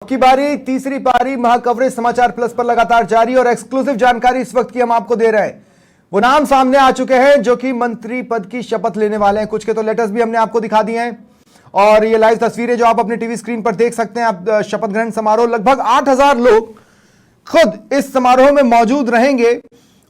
की बारी, तीसरी पारी महाकवरेज समाचार प्लस पर लगातार जारी और एक्सक्लूसिव जानकारी इस वक्त की हम आपको दे रहे हैं। वो नाम सामने आ चुके हैं जो कि मंत्री पद की शपथ लेने वाले हैं। कुछ के तो लेटर्स भी हमने आपको दिखा दिए हैं और ये लाइव तस्वीरें जो आप अपने टीवी स्क्रीन पर देख सकते हैं। आप शपथ ग्रहण समारोह, लगभग 8000 लोग खुद इस समारोह में मौजूद रहेंगे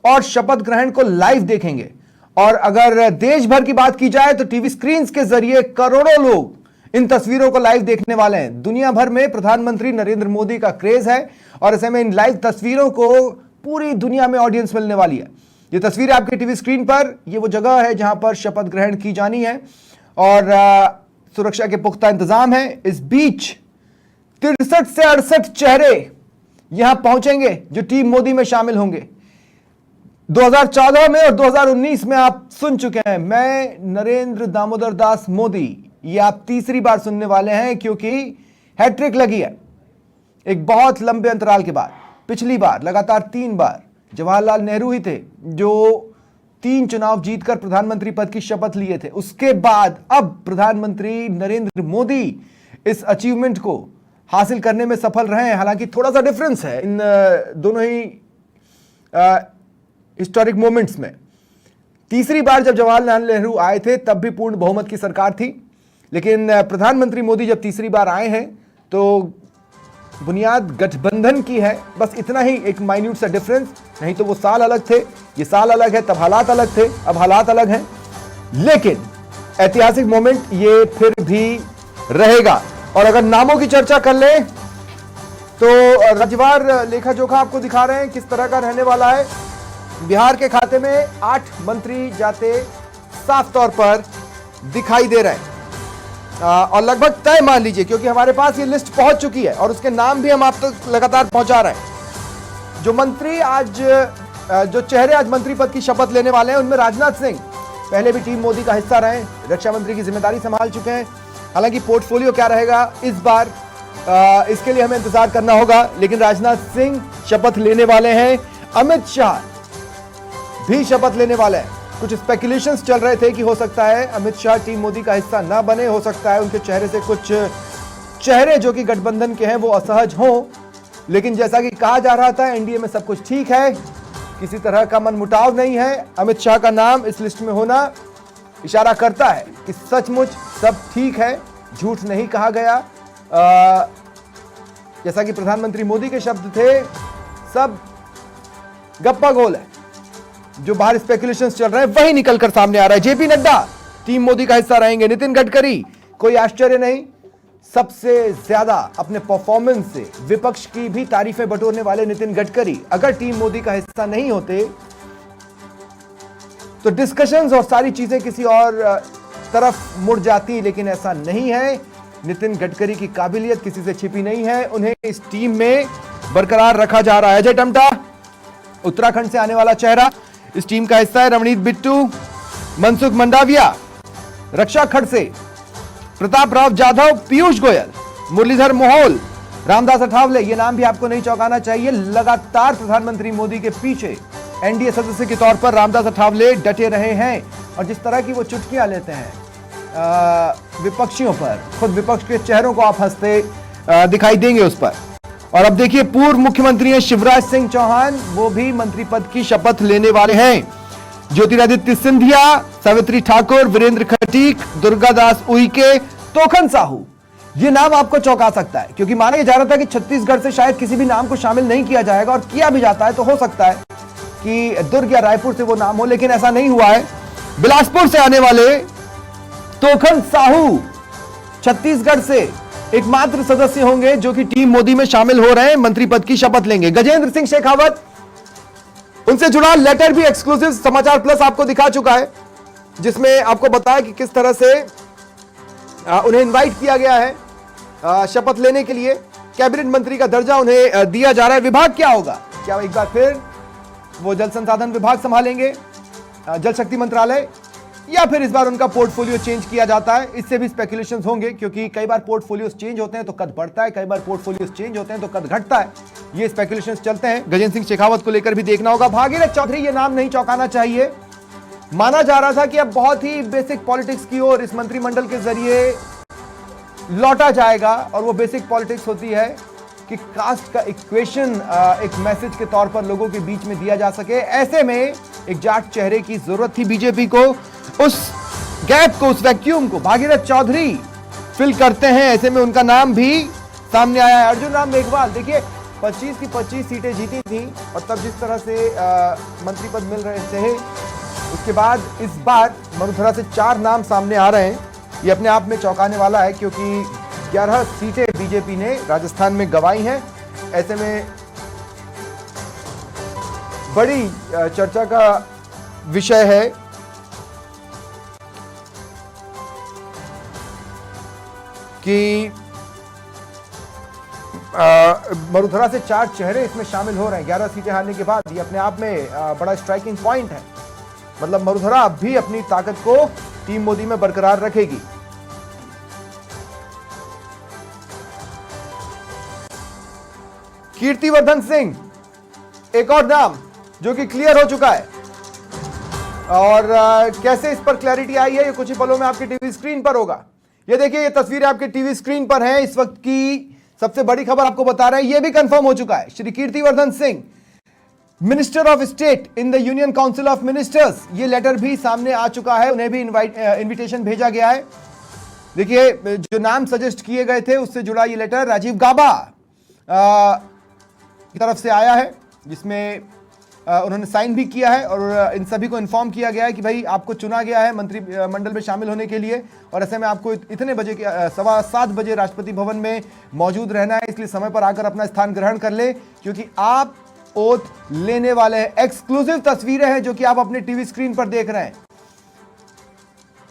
और शपथ ग्रहण को लाइव देखेंगे। और अगर देश भर की बात की जाए तो टीवी स्क्रीन के जरिए करोड़ों लोग इन तस्वीरों को लाइव देखने वाले हैं। दुनिया भर में प्रधानमंत्री नरेंद्र मोदी का क्रेज है और ऐसे में इन लाइव तस्वीरों को पूरी दुनिया में ऑडियंस मिलने वाली है। ये तस्वीरें आपके टीवी स्क्रीन पर, ये वो जगह है जहां पर शपथ ग्रहण की जानी है और सुरक्षा के पुख्ता इंतजाम है। इस बीच 63 से 68 चेहरे यहां पहुंचेंगे जो टीम मोदी में शामिल होंगे। 2014 में और 2019 में आप सुन चुके हैं, मैं नरेंद्र दामोदर दास मोदी। ये आप तीसरी बार सुनने वाले हैं क्योंकि हैट्रिक लगी है एक बहुत लंबे अंतराल के बाद। पिछली बार लगातार 3 बार जवाहरलाल नेहरू ही थे जो 3 चुनाव जीतकर प्रधानमंत्री पद की शपथ लिए थे। उसके बाद अब प्रधानमंत्री नरेंद्र मोदी इस अचीवमेंट को हासिल करने में सफल रहे हैं। हालांकि थोड़ा सा डिफरेंस है इन दोनों ही हिस्टोरिक मोमेंट्स में। तीसरी बार जब जवाहरलाल नेहरू आए थे तब भी पूर्ण बहुमत की सरकार थी, लेकिन प्रधानमंत्री मोदी जब तीसरी बार आए हैं तो बुनियाद गठबंधन की है। बस इतना ही एक माइन्यूट सा डिफरेंस, नहीं तो वो साल अलग थे, ये साल अलग है, तब हालात अलग थे, अब हालात अलग हैं। लेकिन ऐतिहासिक मोमेंट ये फिर भी रहेगा। और अगर नामों की चर्चा कर लें तो राज्यवार लेखा जोखा आपको दिखा रहे हैं किस तरह का रहने वाला है। बिहार के खाते में 8 मंत्री जाते साफ तौर पर दिखाई दे रहे हैं और लगभग तय मान लीजिए, क्योंकि हमारे पास ये लिस्ट पहुंच चुकी है और उसके नाम भी हम आप तक लगातार पहुंचा रहे हैं। जो मंत्री आज, जो चेहरे आज मंत्री पद की शपथ लेने वाले हैं उनमें राजनाथ सिंह पहले भी टीम मोदी का हिस्सा रहे, रक्षा मंत्री की जिम्मेदारी संभाल चुके हैं। हालांकि पोर्टफोलियो क्या रहेगा इस बार, इसके लिए हमें इंतजार करना होगा, लेकिन राजनाथ सिंह शपथ लेने वाले हैं। अमित शाह भी शपथ लेने वाले हैं। कुछ स्पेकुलेशंस चल रहे थे कि हो सकता है अमित शाह टीम मोदी का हिस्सा ना बने, हो सकता है उनके चेहरे से कुछ चेहरे जो कि गठबंधन के हैं वो असहज हों, लेकिन जैसा कि कहा जा रहा था एनडीए में सब कुछ ठीक है, किसी तरह का मनमुटाव नहीं है। अमित शाह का नाम इस लिस्ट में होना इशारा करता है कि सचमुच सब ठीक है, झूठ नहीं कहा गया। जैसा कि प्रधानमंत्री मोदी के शब्द थे, सब गप्पा गोल है। जो बाहर स्पेकुलेशंस चल रहे हैं वही निकलकर सामने आ रहा है। जेपी नड्डा टीम मोदी का हिस्सा रहेंगे। नितिन गडकरी, कोई आश्चर्य नहीं, सबसे ज्यादा अपने परफॉर्मेंस से विपक्ष की भी तारीफें बटोरने वाले नितिन गडकरी अगर टीम मोदी का हिस्सा नहीं होते तो डिस्कशंस और सारी चीजें किसी और तरफ मुड़ जाती, लेकिन ऐसा नहीं है। नितिन गडकरी की काबिलियत किसी से छिपी नहीं है, उन्हें इस टीम में बरकरार रखा जा रहा है। अजय टम्टा उत्तराखंड से आने वाला चेहरा इस टीम का हिस्सा है। रवनीत बिट्टू, मनसुख मंडाविया रक्षा खंड से, प्रताप राव जाधव, पीयूष गोयल, मुरलीधर मोहोल, रामदास अठावले, ये नाम भी आपको नहीं चौंकाना चाहिए। लगातार प्रधानमंत्री मोदी के पीछे एनडीए सदस्य के तौर पर रामदास अठावले डटे रहे हैं और जिस तरह की वो चुटकियां लेते हैं विपक्षियों पर, खुद विपक्ष के चेहरों को आप हंसते दिखाई देंगे उस पर। और अब देखिए पूर्व मुख्यमंत्री हैं शिवराज सिंह चौहान, वो भी मंत्री पद की शपथ लेने वाले हैं। ज्योतिरादित्य सिंधिया, सावित्री ठाकुर, वीरेंद्र खटीक, दुर्गादास उइके, तोखन साहू, ये नाम आपको चौंका सकता है क्योंकि माना जा रहा था कि छत्तीसगढ़ से शायद किसी भी नाम को शामिल नहीं किया जाएगा और किया भी जाता है तो हो सकता है कि दुर्ग या रायपुर से वो नाम हो, लेकिन ऐसा नहीं हुआ है। बिलासपुर से आने वाले तोखन साहू छत्तीसगढ़ से एकमात्र सदस्य होंगे जो कि टीम मोदी में शामिल हो रहे हैं, मंत्री पद की शपथ लेंगे। गजेंद्र सिंह शेखावत, उनसे जुड़ा लेटर भी एक्सक्लूसिव समाचार प्लस आपको दिखा चुका है, जिसमें आपको बताया कि किस तरह से उन्हें इनवाइट किया गया है शपथ लेने के लिए। कैबिनेट मंत्री का दर्जा उन्हें दिया जा रहा है। विभाग क्या होगा, क्या एक बार फिर वो जल संसाधन विभाग संभालेंगे, जल शक्ति मंत्रालय, या फिर इस बार उनका पोर्टफोलियो चेंज किया जाता है? इससे भी स्पेकुलेशंस होंगे क्योंकि कई बार पोर्टफोलियोज चेंज होते हैं तो कद बढ़ता है, कई बार पोर्टफोलियोज चेंज होते हैं तो कद घटता है। ये स्पेकुलेशंस चलते हैं। गजेंद्र सिंह शेखावत को लेकर भी देखना होगा। भागीरथ चौधरी, ये नाम नहीं चौंकाना चाहिए। माना जा रहा था कि अब बहुत ही बेसिक पॉलिटिक्स की ओर इस मंत्रिमंडल के जरिए लौटा जाएगा और वो बेसिक पॉलिटिक्स होती है कि कास्ट का इक्वेशन एक मैसेज के तौर पर लोगों के बीच में दिया जा सके। ऐसे में एक जाट चेहरे की जरूरत थी बीजेपी को। उस गैप को, उस वैक्यूम को भागीरथ चौधरी फिल करते हैं। ऐसे में उनका नाम भी सामने आया है, अर्जुन राम मेघवाल। देखिए 25 की 25 सीटें जीती थी और तब जिस तरह से मंत्री पद मिल रहे थे, उसके बाद इस बार मरुधरा से 4 नाम सामने आ रहे हैं। ये अपने आप में चौंकाने वाला है क्योंकि 11 सीटें बीजेपी ने राजस्थान में गंवाई हैं। ऐसे में बड़ी चर्चा का विषय है कि मरुधरा से 4 चेहरे इसमें शामिल हो रहे हैं 11 सीटें हारने के बाद। ये अपने आप में बड़ा स्ट्राइकिंग पॉइंट है। मतलब मरुधरा अब भी अपनी ताकत को टीम मोदी में बरकरार रखेगी। कीर्तिवर्धन सिंह एक और नाम जो कि क्लियर हो चुका है और कैसे इस पर क्लैरिटी आई है ये कुछ ही पलों में आपके टीवी स्क्रीन पर होगा। ये देखिए, ये तस्वीरें आपके टीवी स्क्रीन पर हैं। इस वक्त की सबसे बड़ी खबर आपको बता रहे हैं, यह भी कंफर्म हो चुका है। Shri Kirtivardhan Singh, minister of state in the union council of ministers, ये लेटर भी सामने आ चुका है। उन्हें भी इनविटेशन भेजा गया है। देखिए, जो नाम सजेस्ट किए गए थे उससे जुड़ा ये लेटर राजीव गाबा की तरफ से आया है, जिसमें उन्होंने साइन भी किया है और इन सभी को इन्फॉर्म किया गया है कि भाई आपको चुना गया है मंत्रिमंडल में शामिल होने के लिए और ऐसे में आपको इतने बजे 7:15 बजे राष्ट्रपति भवन में मौजूद रहना है। इसलिए समय पर आकर अपना स्थान ग्रहण कर ले क्योंकि आप ओथ लेने वाले हैं। एक्सक्लूसिव तस्वीरें हैं जो कि आप अपने टीवी स्क्रीन पर देख रहे हैं।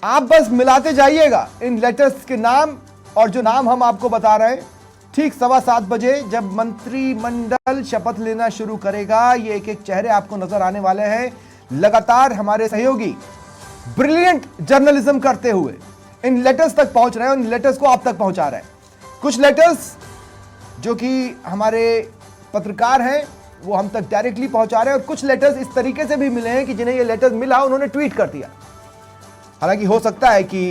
आप बस मिलाते जाइएगा इन लेटर्स के नाम और जो नाम हम आपको बता रहे हैं। ठीक 7:15 बजे जब मंत्रिमंडल शपथ लेना शुरू करेगा, ये एक एक चेहरे आपको नजर आने वाले हैं। लगातार हमारे सहयोगी ब्रिलियंट जर्नलिज्म करते हुए इन लेटर्स तक पहुंच रहे हैं और इन लेटर्स को आप तक पहुंचा रहे हैं। कुछ लेटर्स जो कि हमारे पत्रकार हैं वो हम तक डायरेक्टली पहुंचा रहे हैं और कुछ लेटर्स इस तरीके से भी मिले हैं कि जिन्हें ये लेटर्स मिला उन्होंने ट्वीट कर दिया। हालांकि हो सकता है कि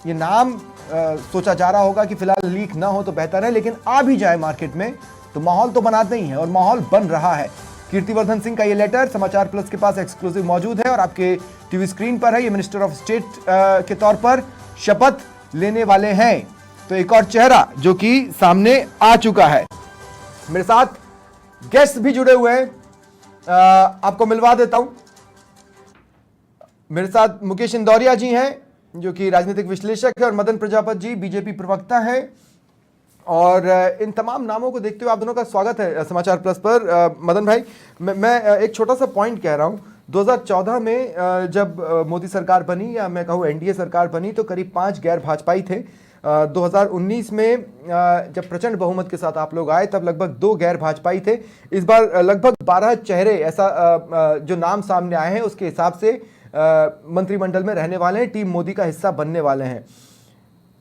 ये नाम सोचा जा रहा होगा कि फिलहाल लीक ना हो तो बेहतर है, लेकिन आ भी जाए मार्केट में तो माहौल तो बनाते ही है और माहौल बन रहा है। कीर्तिवर्धन सिंह का ये लेटर समाचार प्लस के पास एक्सक्लूसिव मौजूद है और आपके टीवी स्क्रीन पर है। ये मिनिस्टर ऑफ स्टेट के तौर पर शपथ लेने वाले हैं। तो एक और चेहरा जो कि सामने आ चुका है। मेरे साथ गेस्ट भी जुड़े हुए हैं, आपको मिलवा देता हूं। मेरे साथ मुकेश इंदौरिया जी हैं जो कि राजनीतिक विश्लेषक है और मदन प्रजापत जी बीजेपी प्रवक्ता हैं। और इन तमाम नामों को देखते हुए आप दोनों का स्वागत है समाचार प्लस पर। मदन भाई, मैं एक छोटा सा पॉइंट कह रहा हूं। 2014 में जब मोदी सरकार बनी या मैं कहूं एनडीए सरकार बनी तो करीब 5 गैर भाजपाई थे। 2019 में जब प्रचंड बहुमत के साथ आप लोग आए तब लगभग 2 गैर भाजपाई थे। इस बार लगभग 12 चेहरे ऐसा जो नाम सामने आए हैं उसके हिसाब से मंत्रिमंडल में रहने वाले हैं, टीम मोदी का हिस्सा बनने वाले हैं।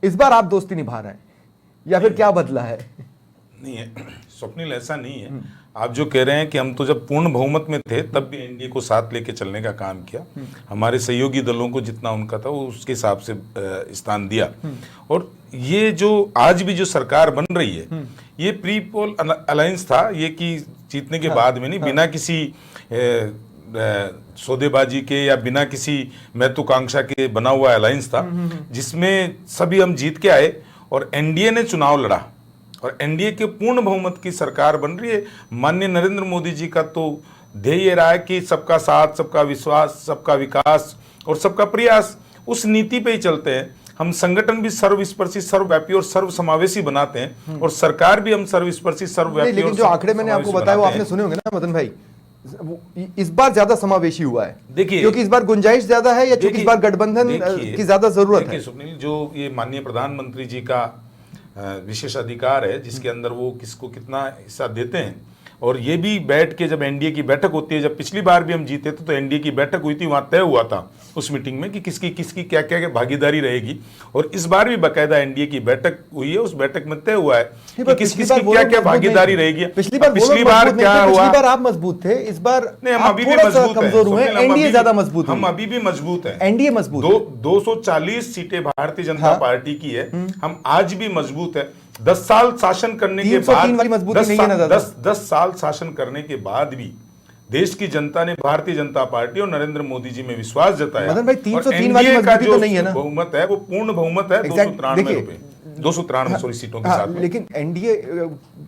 इस बार आप दोस्ती निभा रहे हैं या फिर क्या बदला है? नहीं है स्वप्निल, ऐसा नहीं है। आप जो कह रहे हैं कि हम तो जब पूर्ण बहुमत में थे तब भी एनडीए को साथ लेके चलने का काम किया। हमारे सहयोगी दलों को जितना उनका था वो उसके हिसाब से स्थान दिया। और ये जो आज भी जो सरकार बन रही है ये प्री पोल अलायंस था, ये कि जीतने के बाद में नहीं, बिना किसी सौदेबाजी के या बिना किसी महत्वाकांक्षा के बना हुआ अलायंस था जिसमें सभी हम जीत के आए और एनडीए ने चुनाव लड़ा और एनडीए के पूर्ण बहुमत की सरकार बन रही है। माननीय नरेंद्र मोदी जी का तो ध्येय ये रहा है कि सबका साथ, सबका विश्वास, सबका विकास और सबका प्रयास, उस नीति पे ही चलते हैं। हम संगठन भी सर्वस्पर्शी, सर्वव्यापी और सर्वसमावेशी बनाते हैं और सरकार भी हम सर्वस्पर्शी, सर्वव्यापी। लेकिन जो आंकड़े मैंने आपको बताया वो आपने सुने होंगे ना मदन भाई, इस बार ज्यादा समावेशी हुआ है। देखिए, क्योंकि इस बार गुंजाइश ज्यादा है या क्योंकि इस बार गठबंधन की ज्यादा जरूरत है? सुनील, जो ये माननीय प्रधानमंत्री जी का विशेष अधिकार है जिसके अंदर वो किसको कितना हिस्सा देते हैं। और ये भी बैठ के जब एनडीए की बैठक होती है, जब पिछली बार भी हम जीते थे तो एनडीए की बैठक हुई थी, वहां तय हुआ था उस मीटिंग में कि किसकी किसकी क्या क्या भागीदारी रहेगी। और इस बार भी बाकायदा एनडीए की बैठक हुई है, उस बैठक में तय हुआ है कि किसकी क्या क्या भागीदारी रहेगी। पिछली बार क्या हुआ? पिछली बार आप मजबूत थे, इस बार नहीं, हम अभी भी मजबूत हुए। एनडीए ज्यादा मजबूत, हम अभी भी मजबूत है। एनडीए मजबूत, 240 सीटें भारतीय जनता पार्टी की है, हम आज भी मजबूत है। 10 साल शासन करने के 303 बाद वाली मजबूती नहीं है ना दादा। 10 साल शासन करने के बाद भी देश की जनता ने भारतीय जनता पार्टी और नरेंद्र मोदी जी में विश्वास जताया। मदन भाई, 303 वाली NDA का मजबूती तो नहीं है ना? बहुमत है वो पूर्ण बहुमत है, 293 सीटों के साथ में। लेकिन एनडीए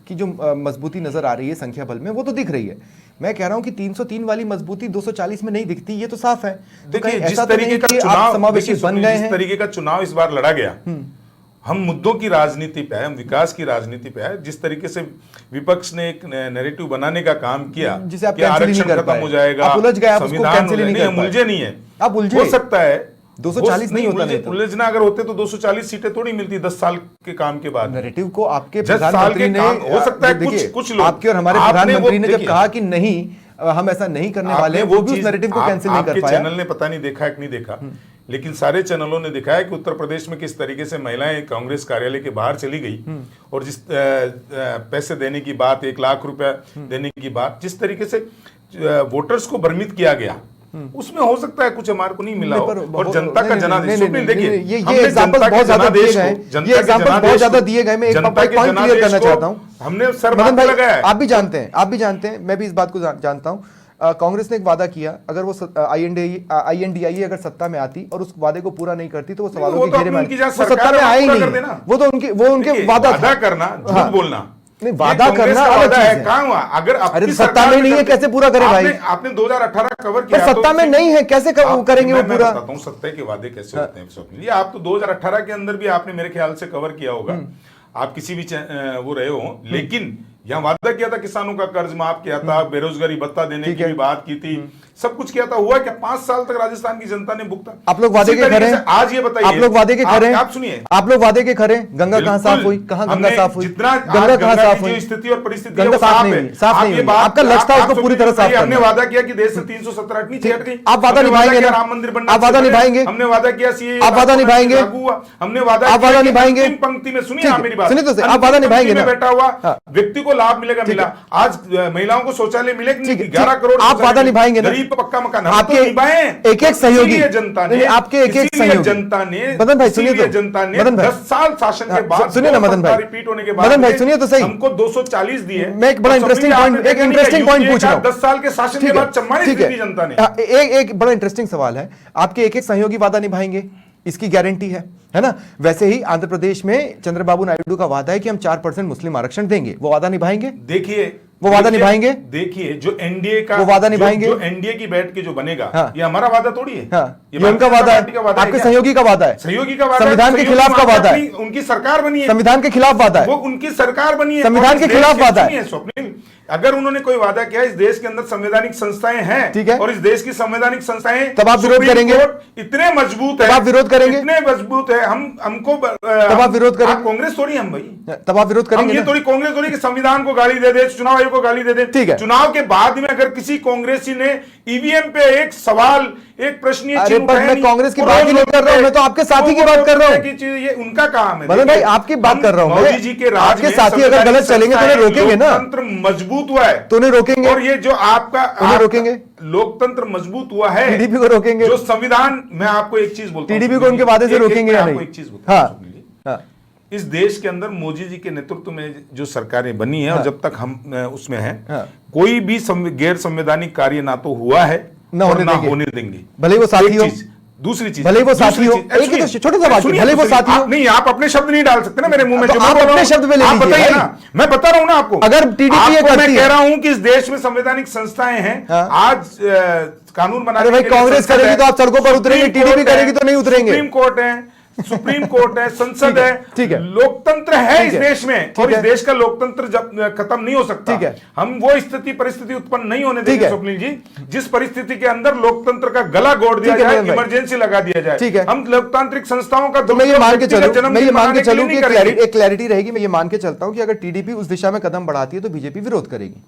की जो मजबूती नजर आ रही है संख्या बल में, वो तो दिख रही है। मैं कह रहा हूं कि 303 वाली मजबूती 240 में नहीं दिखती, ये तो साफ है। तो देखिए कहीं जिस ऐसा तो तरीके नहीं का कि आप चुनाव, समावेशी बन गए जिस हैं। तरीके का चुनाव इस बार लड़ा गया, हम मुद्दों की राजनीति पे है, हम विकास की राजनीति पे है। जिस तरीके से विपक्ष ने एक नैरेटिव बनाने का काम किया जिसे आप कि कैंसिल ही नहीं आरक्षण कर खत्म पाए। हो जाएगा, आप उलझ गए, आप उसको संविधान कैंसिल ही नहीं कर पाए। उलझे नहीं है, आप उलझे। हो सकता है 240 नहीं होता, नहीं तो। उलझना अगर होते तो 240 सीटें थोड़ी मिलती 10 साल के काम के बाद। नैरेटिव को आपके 10 साल प्रधानमंत्री के ने, काम हो सकता है देखिए, कुछ लोग, आपके और हमारे आपने प्रधानमंत्री ने जब देखिए, कहा कि नहीं हम ऐसा नहीं करने वाले, वो भी उस नैरेटिव को कैंसिल नहीं कर आपके पाया। चैनल ने पता नहीं देखा है कि नहीं देखा, लेकिन सारे चैनलों ने दिखाया कि उत्तर प्रदेश में किस तरीके से महिलाएं कांग्रेस कार्यालय के बाहर चली गई और जिस पैसे देने की बात, 1 लाख रुपया देने की बात, जिस तरीके से वोटर्स को भ्रमित किया गया, उसमें हो सकता है कुछ हमारे को नहीं मिला हो। और जनता का जनादेश, देखिए ये एग्जांपल बहुत ज्यादा दिए गए, ये एग्जांपल बहुत ज्यादा दिए गए। मैं एक पॉइंट क्लियर करना चाहता हूं। हमने सर मदन भाई, लगाया है। आप भी जानते हैं, मैं भी इस बात को जानता हूं। कांग्रेस ने एक वादा किया, अगर वो INDIE अगर सत्ता में आती और उस वादे को पूरा नहीं करती तो वो सवालों के घेरे में, वो सत्ता में आए ही नहीं। वो तो उनके वादा करना, झूठ बोलना नहीं, वादा करना अलग चीज है। कहां हुआ? अगर अरे सत्ता में नहीं है, कैसे पूरा करे भाई? आपने 2018 कवर किया, सत्ता में नहीं है, कैसे करेंगे वो पूरा? बताता हूं सत्ता के वादे कैसे होते हैं स्वप्निल। ये आप तो 2018 के अंदर भी आपने मेरे ख्याल से कवर किया होगा, आप किसी भी वो रहे हो, लेकिन यहाँ वादा किया था, किसानों का कर्ज माफ किया था, बेरोजगारी भत्ता देने की भी बात की थी, सब कुछ किया था। हुआ क्या? 5 साल तक राजस्थान की जनता ने भुगता। आप लोग वादे के खरे हैं? आज ये बताइए, आप लोग वादे के खरे हैं? आप सुनिए, आप लोग वादे के खरे हैं? गंगा कहां साफ हुई? कहां गंगा साफ हुई? गंगा कहां साफ हुई? स्थिति और परिस्थिति गंगा साफ नहीं हुई। आपका लक्ष्य था उसको पूरी तरह साफ करना। हमने वादा किया कि देश से 317 हटनी चाहिए, हट गई। आप वादा निभाएंगे ना? राम मंदिर बनना, आप वादा निभाएंगे? हमने वादा किया आप वादा निभाएंगे? हमने वादा, आप वादा निभाएंगे? पंक्ति में सुनिए मेरी बात, सुनिए तो आप वादा निभाएंगे ना? बैठा हुआ व्यक्ति को लाभ मिलेगा, मिला। आज महिलाओं को शौचालय मिले, 11 करोड़ आप वादा निभाएंगे ना? गरीब पक्का मकान आपके एक सहयोगी, जनता ने, आपके एक सहयोगी, जनता ने, मदन भाई सुनिए तो, जनता ने मदन भाई 10 साल शासन के बाद, सुनिए ना मदन भाई, रिपीट होने के बाद, मदन भाई सुनिए तो सही, हमको 240 दिए। मैं एक बड़ा इंटरेस्टिंग पॉइंट पूछ रहा हूं। 10 साल के शासन के बाद 44 दी जनता ने। एक बड़ा इंटरेस्टिंग सवाल है, आपके एक सहयोगी वादा निभाएंगे, इसकी गारंटी है ना? वैसे ही आंध्र प्रदेश में चंद्रबाबू नायडू का वादा है कि हम 4% मुस्लिम आरक्षण देंगे, वो वादा निभाएंगे? देखिए वो वादा निभाएंगे? देखिए जो एनडीए का वो वादा निभाएंगे? जो एनडीए की बैठ के जो बनेगा, हाँ। ये हमारा वादा थोड़ी है। हाँ। ये उनका वादा है, आपके सहयोगी का वादा है, सहयोगी का वादा, संविधान के खिलाफ का वादा है, उनकी सरकार बनी है, संविधान के खिलाफ वादा है, वो उनकी सरकार बनी है, संविधान के खिलाफ वादा है। स्वप्निल, अगर उन्होंने कोई वादा किया, इस देश के अंदर संवैधानिक संस्थाएं हैं, ठीक है, और इस देश की संवैधानिक संस्थाएं, तब आप विरोध करेंगे? इतने मजबूत है, तब आप विरोध करेंगे? इतने मजबूत है, हमको तब आप विरोध करेंगे? कांग्रेस थोड़ी हम भाई, तब आप विरोध करेंगे? ये थोड़ी कांग्रेस थोड़ी कि संविधान को गाली दे दे, चुनाव आयोग को गाली दे दे। ठीक है, चुनाव के बाद में अगर किसी कांग्रेसी ने ईवीएम पे एक सवाल, एक प्रश्न, अरे पर मैं कांग्रेस की बात ही नहीं कर रहा हूं, मैं तो आपके साथी की बात कर रहा हूं। ये उनका काम है। मदन भाई आपकी बात कर रहा हूं, मोदी जी के राज आपके साथी अगर गलत चलेंगे तो उन्हें रोकेंगे ना? लोकतंत्र मजबूत हुआ है तो उन्हें रोकेंगे, और ये जो आपका रोकेंगे, लोकतंत्र मजबूत हुआ है, टीडीपी को रोकेंगे? जो संविधान, मैं आपको एक चीज बोलता हूं, टीडीपी को उनके वादे से रोकेंगे या नहीं? एक चीज बोलता हूं, इस देश के अंदर मोदी जी के नेतृत्व में जो सरकारें बनी है, और जब तक हम उसमें हैं, कोई भी गैर संवैधानिक कार्य ना तो हुआ है ना होने देंगे, भले वो साथी हो। दूसरी चीज, भले वो साथी हो, एक ही तो छोटा सा बात है, भले वो साथी हो। नहीं, आप अपने शब्द नहीं डाल सकते ना मेरे मुंह में, तो आप अपने शब्द में ले लीजिए, बताइए ना, मैं बता रहा हूं ना आपको। अगर टीडीपी ये करती है, मैं कह रहा हूं कि इस देश में संवैधानिक संस्थाएं हैं, आज कानून बनाने, अरे भाई कांग्रेस करेगी तो आप सड़कों पर उतरेंगे, टीडीपी करेगी तो नहीं उतरेंगे। सुप्रीम कोर्ट है, सुप्रीम कोर्ट है, संसद है, ठीक है, लोकतंत्र है इस देश में, और इस देश का लोकतंत्र जब खत्म नहीं हो सकता, ठीक है, हम वो स्थिति परिस्थिति उत्पन्न नहीं होने देंगे स्वप्निल जी, जिस परिस्थिति के अंदर लोकतंत्र का गला गोड़ दिया जाए, इमरजेंसी लगा दिया जाए, ठीक है, हम लोकतांत्रिक संस्थाओं का, तो मैं ये मान के चलूं कि एक क्लैरिटी रहेगी, मैं ये मान के चलता हूं कि अगर टीडीपी उस दिशा में कदम बढ़ाती है तो बीजेपी विरोध करेगी।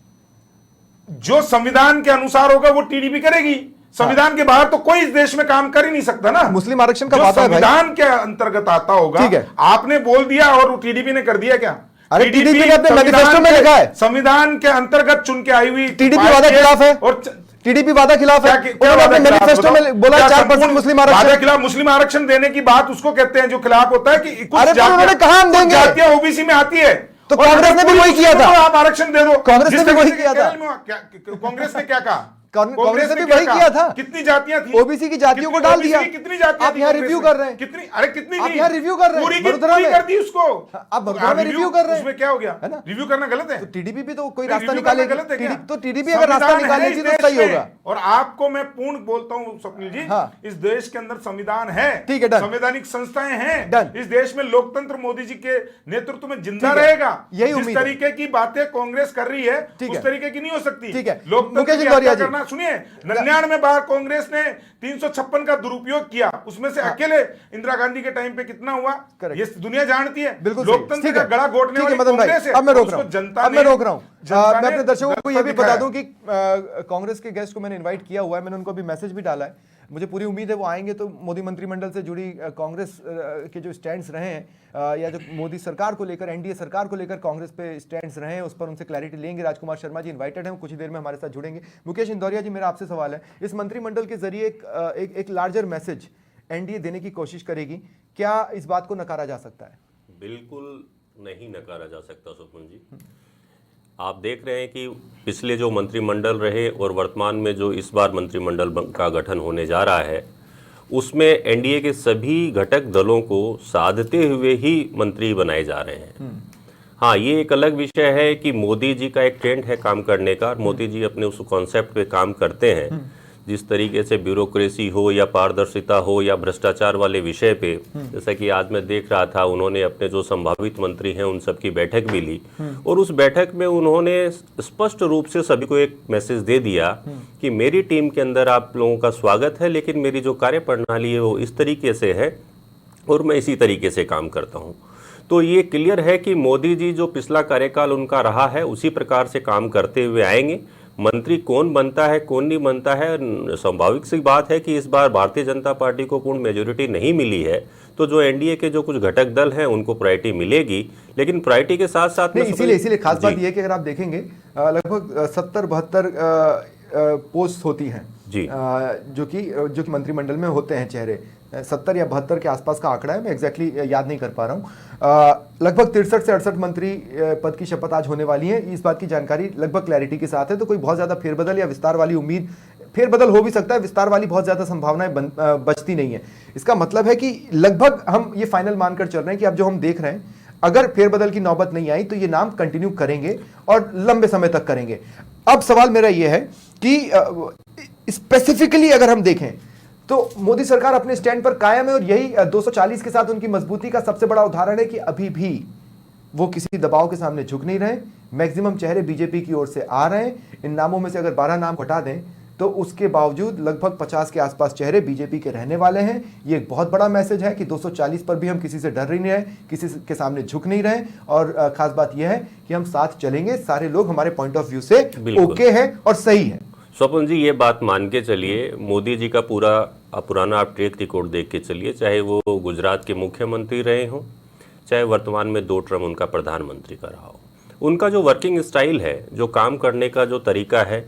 जो संविधान के अनुसार होगा वो टीडीपी करेगी, संविधान के बाहर तो कोई इस देश में काम कर ही नहीं सकता ना। मुस्लिम आरक्षण का वादा है, संविधान के अंतर्गत आता होगा, ठीक है, आपने बोल दिया और टीडीपी ने कर दिया क्या? अरे टीडीपी ने अपने मैनिफेस्टो में लिखा है, संविधान के अंतर्गत चुन के आई हुई टीडीपी वादा खिलाफ है, और टीडीपी वादा खिलाफ है, उन्होंने अपने मैनिफेस्टो में बोला 4% मुस्लिम आरक्षण। खिलाफ मुस्लिम आरक्षण देने की बात उसको कहते हैं जो खिलाफ होता है कि अरे तो उन्होंने कहा हम देंगे, जातियां ओबीसी में आती है, तो कांग्रेस ने भी वही किया था। आप आरक्षण दे दो, कांग्रेस ने भी वही किया था। कांग्रेस ने क्या कहा? कांग्रेस ने भी वही किया था। कितनी जातियां थी? ओबीसी की जातियों को डाल दिया। कितनी जातियां? आप यहाँ रिव्यू कर रहे हैं। कितनी? अरे कितनी? आप यहाँ रिव्यू कर रहे हैं। पूरी वडोदरा में कर दी उसको। आप वडोदरा में रिव्यू कर रहे हैं। उसमें क्या हो गया? है ना? रिव्यू करना गलत है? तो टीडीपी भी तो कोई रास्ता रिव्यू निकालेगी। गलत है क्या? तो टीडीपी अगर रास्ता निकालेगी तो सही होगा। और आपको मैं पूर्ण बोलता हूं स्वप्निल जी, इस देश के अंदर संविधान है, ठीक है, डन। संवैधानिक संस्थाएं हैं, डन। इस देश में लोकतंत्र मोदी जी के नेतृत्व में जिंदा रहेगा। यही उम्मीद जिस है। तरीके की बातें कांग्रेस कर रही है ठीक उस है। तरीके की नहीं हो सकती। ठीक है। लोकतंत्र मुकेश की इंदौरिया हत्या जी। करना, सुनिए, 99 बार कांग्रेस ने 356 का दुरुपयोग किया, उसमें से अकेले इंदिरा गांधी के टाइम पे कितना हुआ ये दुनिया जानती है। बिल्कुल लोकतंत्र का गला घोटने वाली मदन भाई, कांग्रेस है। अब मैं रोक रहा हूं, जनता अब मैं रोक रहा हूं। जनता मैं ने अपने दर्शकों को ये भी दिखाया बता है। दूं कि कांग्रेस के गेस्ट को मैंने इनवाइट किया हुआ है, मैंने उनको भी मैसेज भी डाला है। मुझे पूरी उम्मीद है वो आएंगे तो मोदी मंत्रिमंडल से जुड़ी कांग्रेस के जो स्टैंड्स रहे हैं या जो मोदी सरकार को लेकर, एनडीए सरकार को लेकर कांग्रेस पे स्टैंड्स रहे हैं, उस पर उनसे क्लैरिटी लेंगे। राजकुमार शर्मा जी इनवाइटेड हैं, कुछ ही देर में हमारे साथ जुड़ेंगे। मुकेश इंदौरिया जी, मेरा आपसे सवाल है, इस मंत्रिमंडल के जरिए एक लार्जर मैसेज एनडीए देने की कोशिश करेगी, क्या इस बात को नकारा जा सकता है? बिल्कुल नहीं नकारा जा सकता स्वप्न जी। आप देख रहे हैं कि पिछले जो मंत्रिमंडल रहे और वर्तमान में जो इस बार मंत्रिमंडल का गठन होने जा रहा है, उसमें एनडीए के सभी घटक दलों को साधते हुए ही मंत्री बनाए जा रहे हैं। हाँ, ये एक अलग विषय है कि मोदी जी का एक ट्रेंड है काम करने का, और मोदी जी अपने उस कॉन्सेप्ट पे काम करते हैं। जिस तरीके से ब्यूरोक्रेसी हो या पारदर्शिता हो या भ्रष्टाचार वाले विषय पे, जैसा कि आज मैं देख रहा था, उन्होंने अपने जो संभावित मंत्री हैं उन सब की बैठक भी ली, और उस बैठक में उन्होंने स्पष्ट रूप से सभी को एक मैसेज दे दिया कि मेरी टीम के अंदर आप लोगों का स्वागत है, लेकिन मेरी जो कार्यप्रणाली है वो इस तरीके से है और मैं इसी तरीके से काम करता हूँ। तो ये क्लियर है कि मोदी जी जो पिछला कार्यकाल उनका रहा है उसी प्रकार से काम करते हुए आएंगे। मंत्री कौन बनता है कौन नहीं बनता है, स्वाभाविक सी बात है कि इस बार भारतीय जनता पार्टी को पूर्ण मेजोरिटी नहीं मिली है, तो जो एनडीए के जो कुछ घटक दल हैं उनको प्रायोरिटी मिलेगी, लेकिन प्रायोरिटी के साथ साथ इसीलिए खास बात यह है कि अगर आप देखेंगे लगभग 70-72 पोस्ट होती हैं जी, जो कि मंत्रिमंडल में होते हैं चेहरे, 70 या 72 के आसपास का आंकड़ा है, मैं एग्जैक्टली याद नहीं कर पा रहा हूँ। लगभग 63 से 68 मंत्री पद की शपथ आज होने वाली है। इस बात की जानकारी लगभग क्लैरिटी के साथ है, तो कोई बहुत ज्यादा फेरबदल या विस्तार वाली उम्मीद, फेरबदल हो भी सकता है, विस्तार वाली बहुत ज्यादा संभावनाएं बचती नहीं है। इसका मतलब है कि लगभग हम ये फाइनल मानकर चल रहे हैं कि अब जो हम देख रहे हैं, अगर फेरबदल की नौबत नहीं आई तो ये नाम कंटिन्यू करेंगे और लंबे समय तक करेंगे। अब सवाल मेरा यह है कि स्पेसिफिकली अगर हम देखें तो मोदी सरकार अपने स्टैंड पर कायम है, और यही 240 के साथ उनकी मजबूती का सबसे बड़ा उदाहरण है कि अभी भी वो किसी दबाव के सामने झुक नहीं रहे। मैक्सिमम चेहरे बीजेपी की ओर से आ रहे हैं। इन नामों में से अगर 12 नाम हटा दें तो उसके बावजूद लगभग 50 के आसपास चेहरे बीजेपी के रहने वाले हैं। ये एक बहुत बड़ा मैसेज है कि 240 पर भी हम किसी से डर नहीं रहे, किसी के सामने झुक नहीं रहे, और खास बात यह है कि हम साथ चलेंगे, सारे लोग हमारे पॉइंट ऑफ व्यू से ओके हैं और सही है। स्वपन जी, ये बात मान के चलिए, मोदी जी का पुराना आप ट्रैक रिकॉर्ड देख के चलिए, चाहे वो गुजरात के मुख्यमंत्री रहे हों, चाहे वर्तमान में 2 टर्म उनका प्रधानमंत्री का रहा हो, उनका जो वर्किंग स्टाइल है, जो काम करने का जो तरीका है,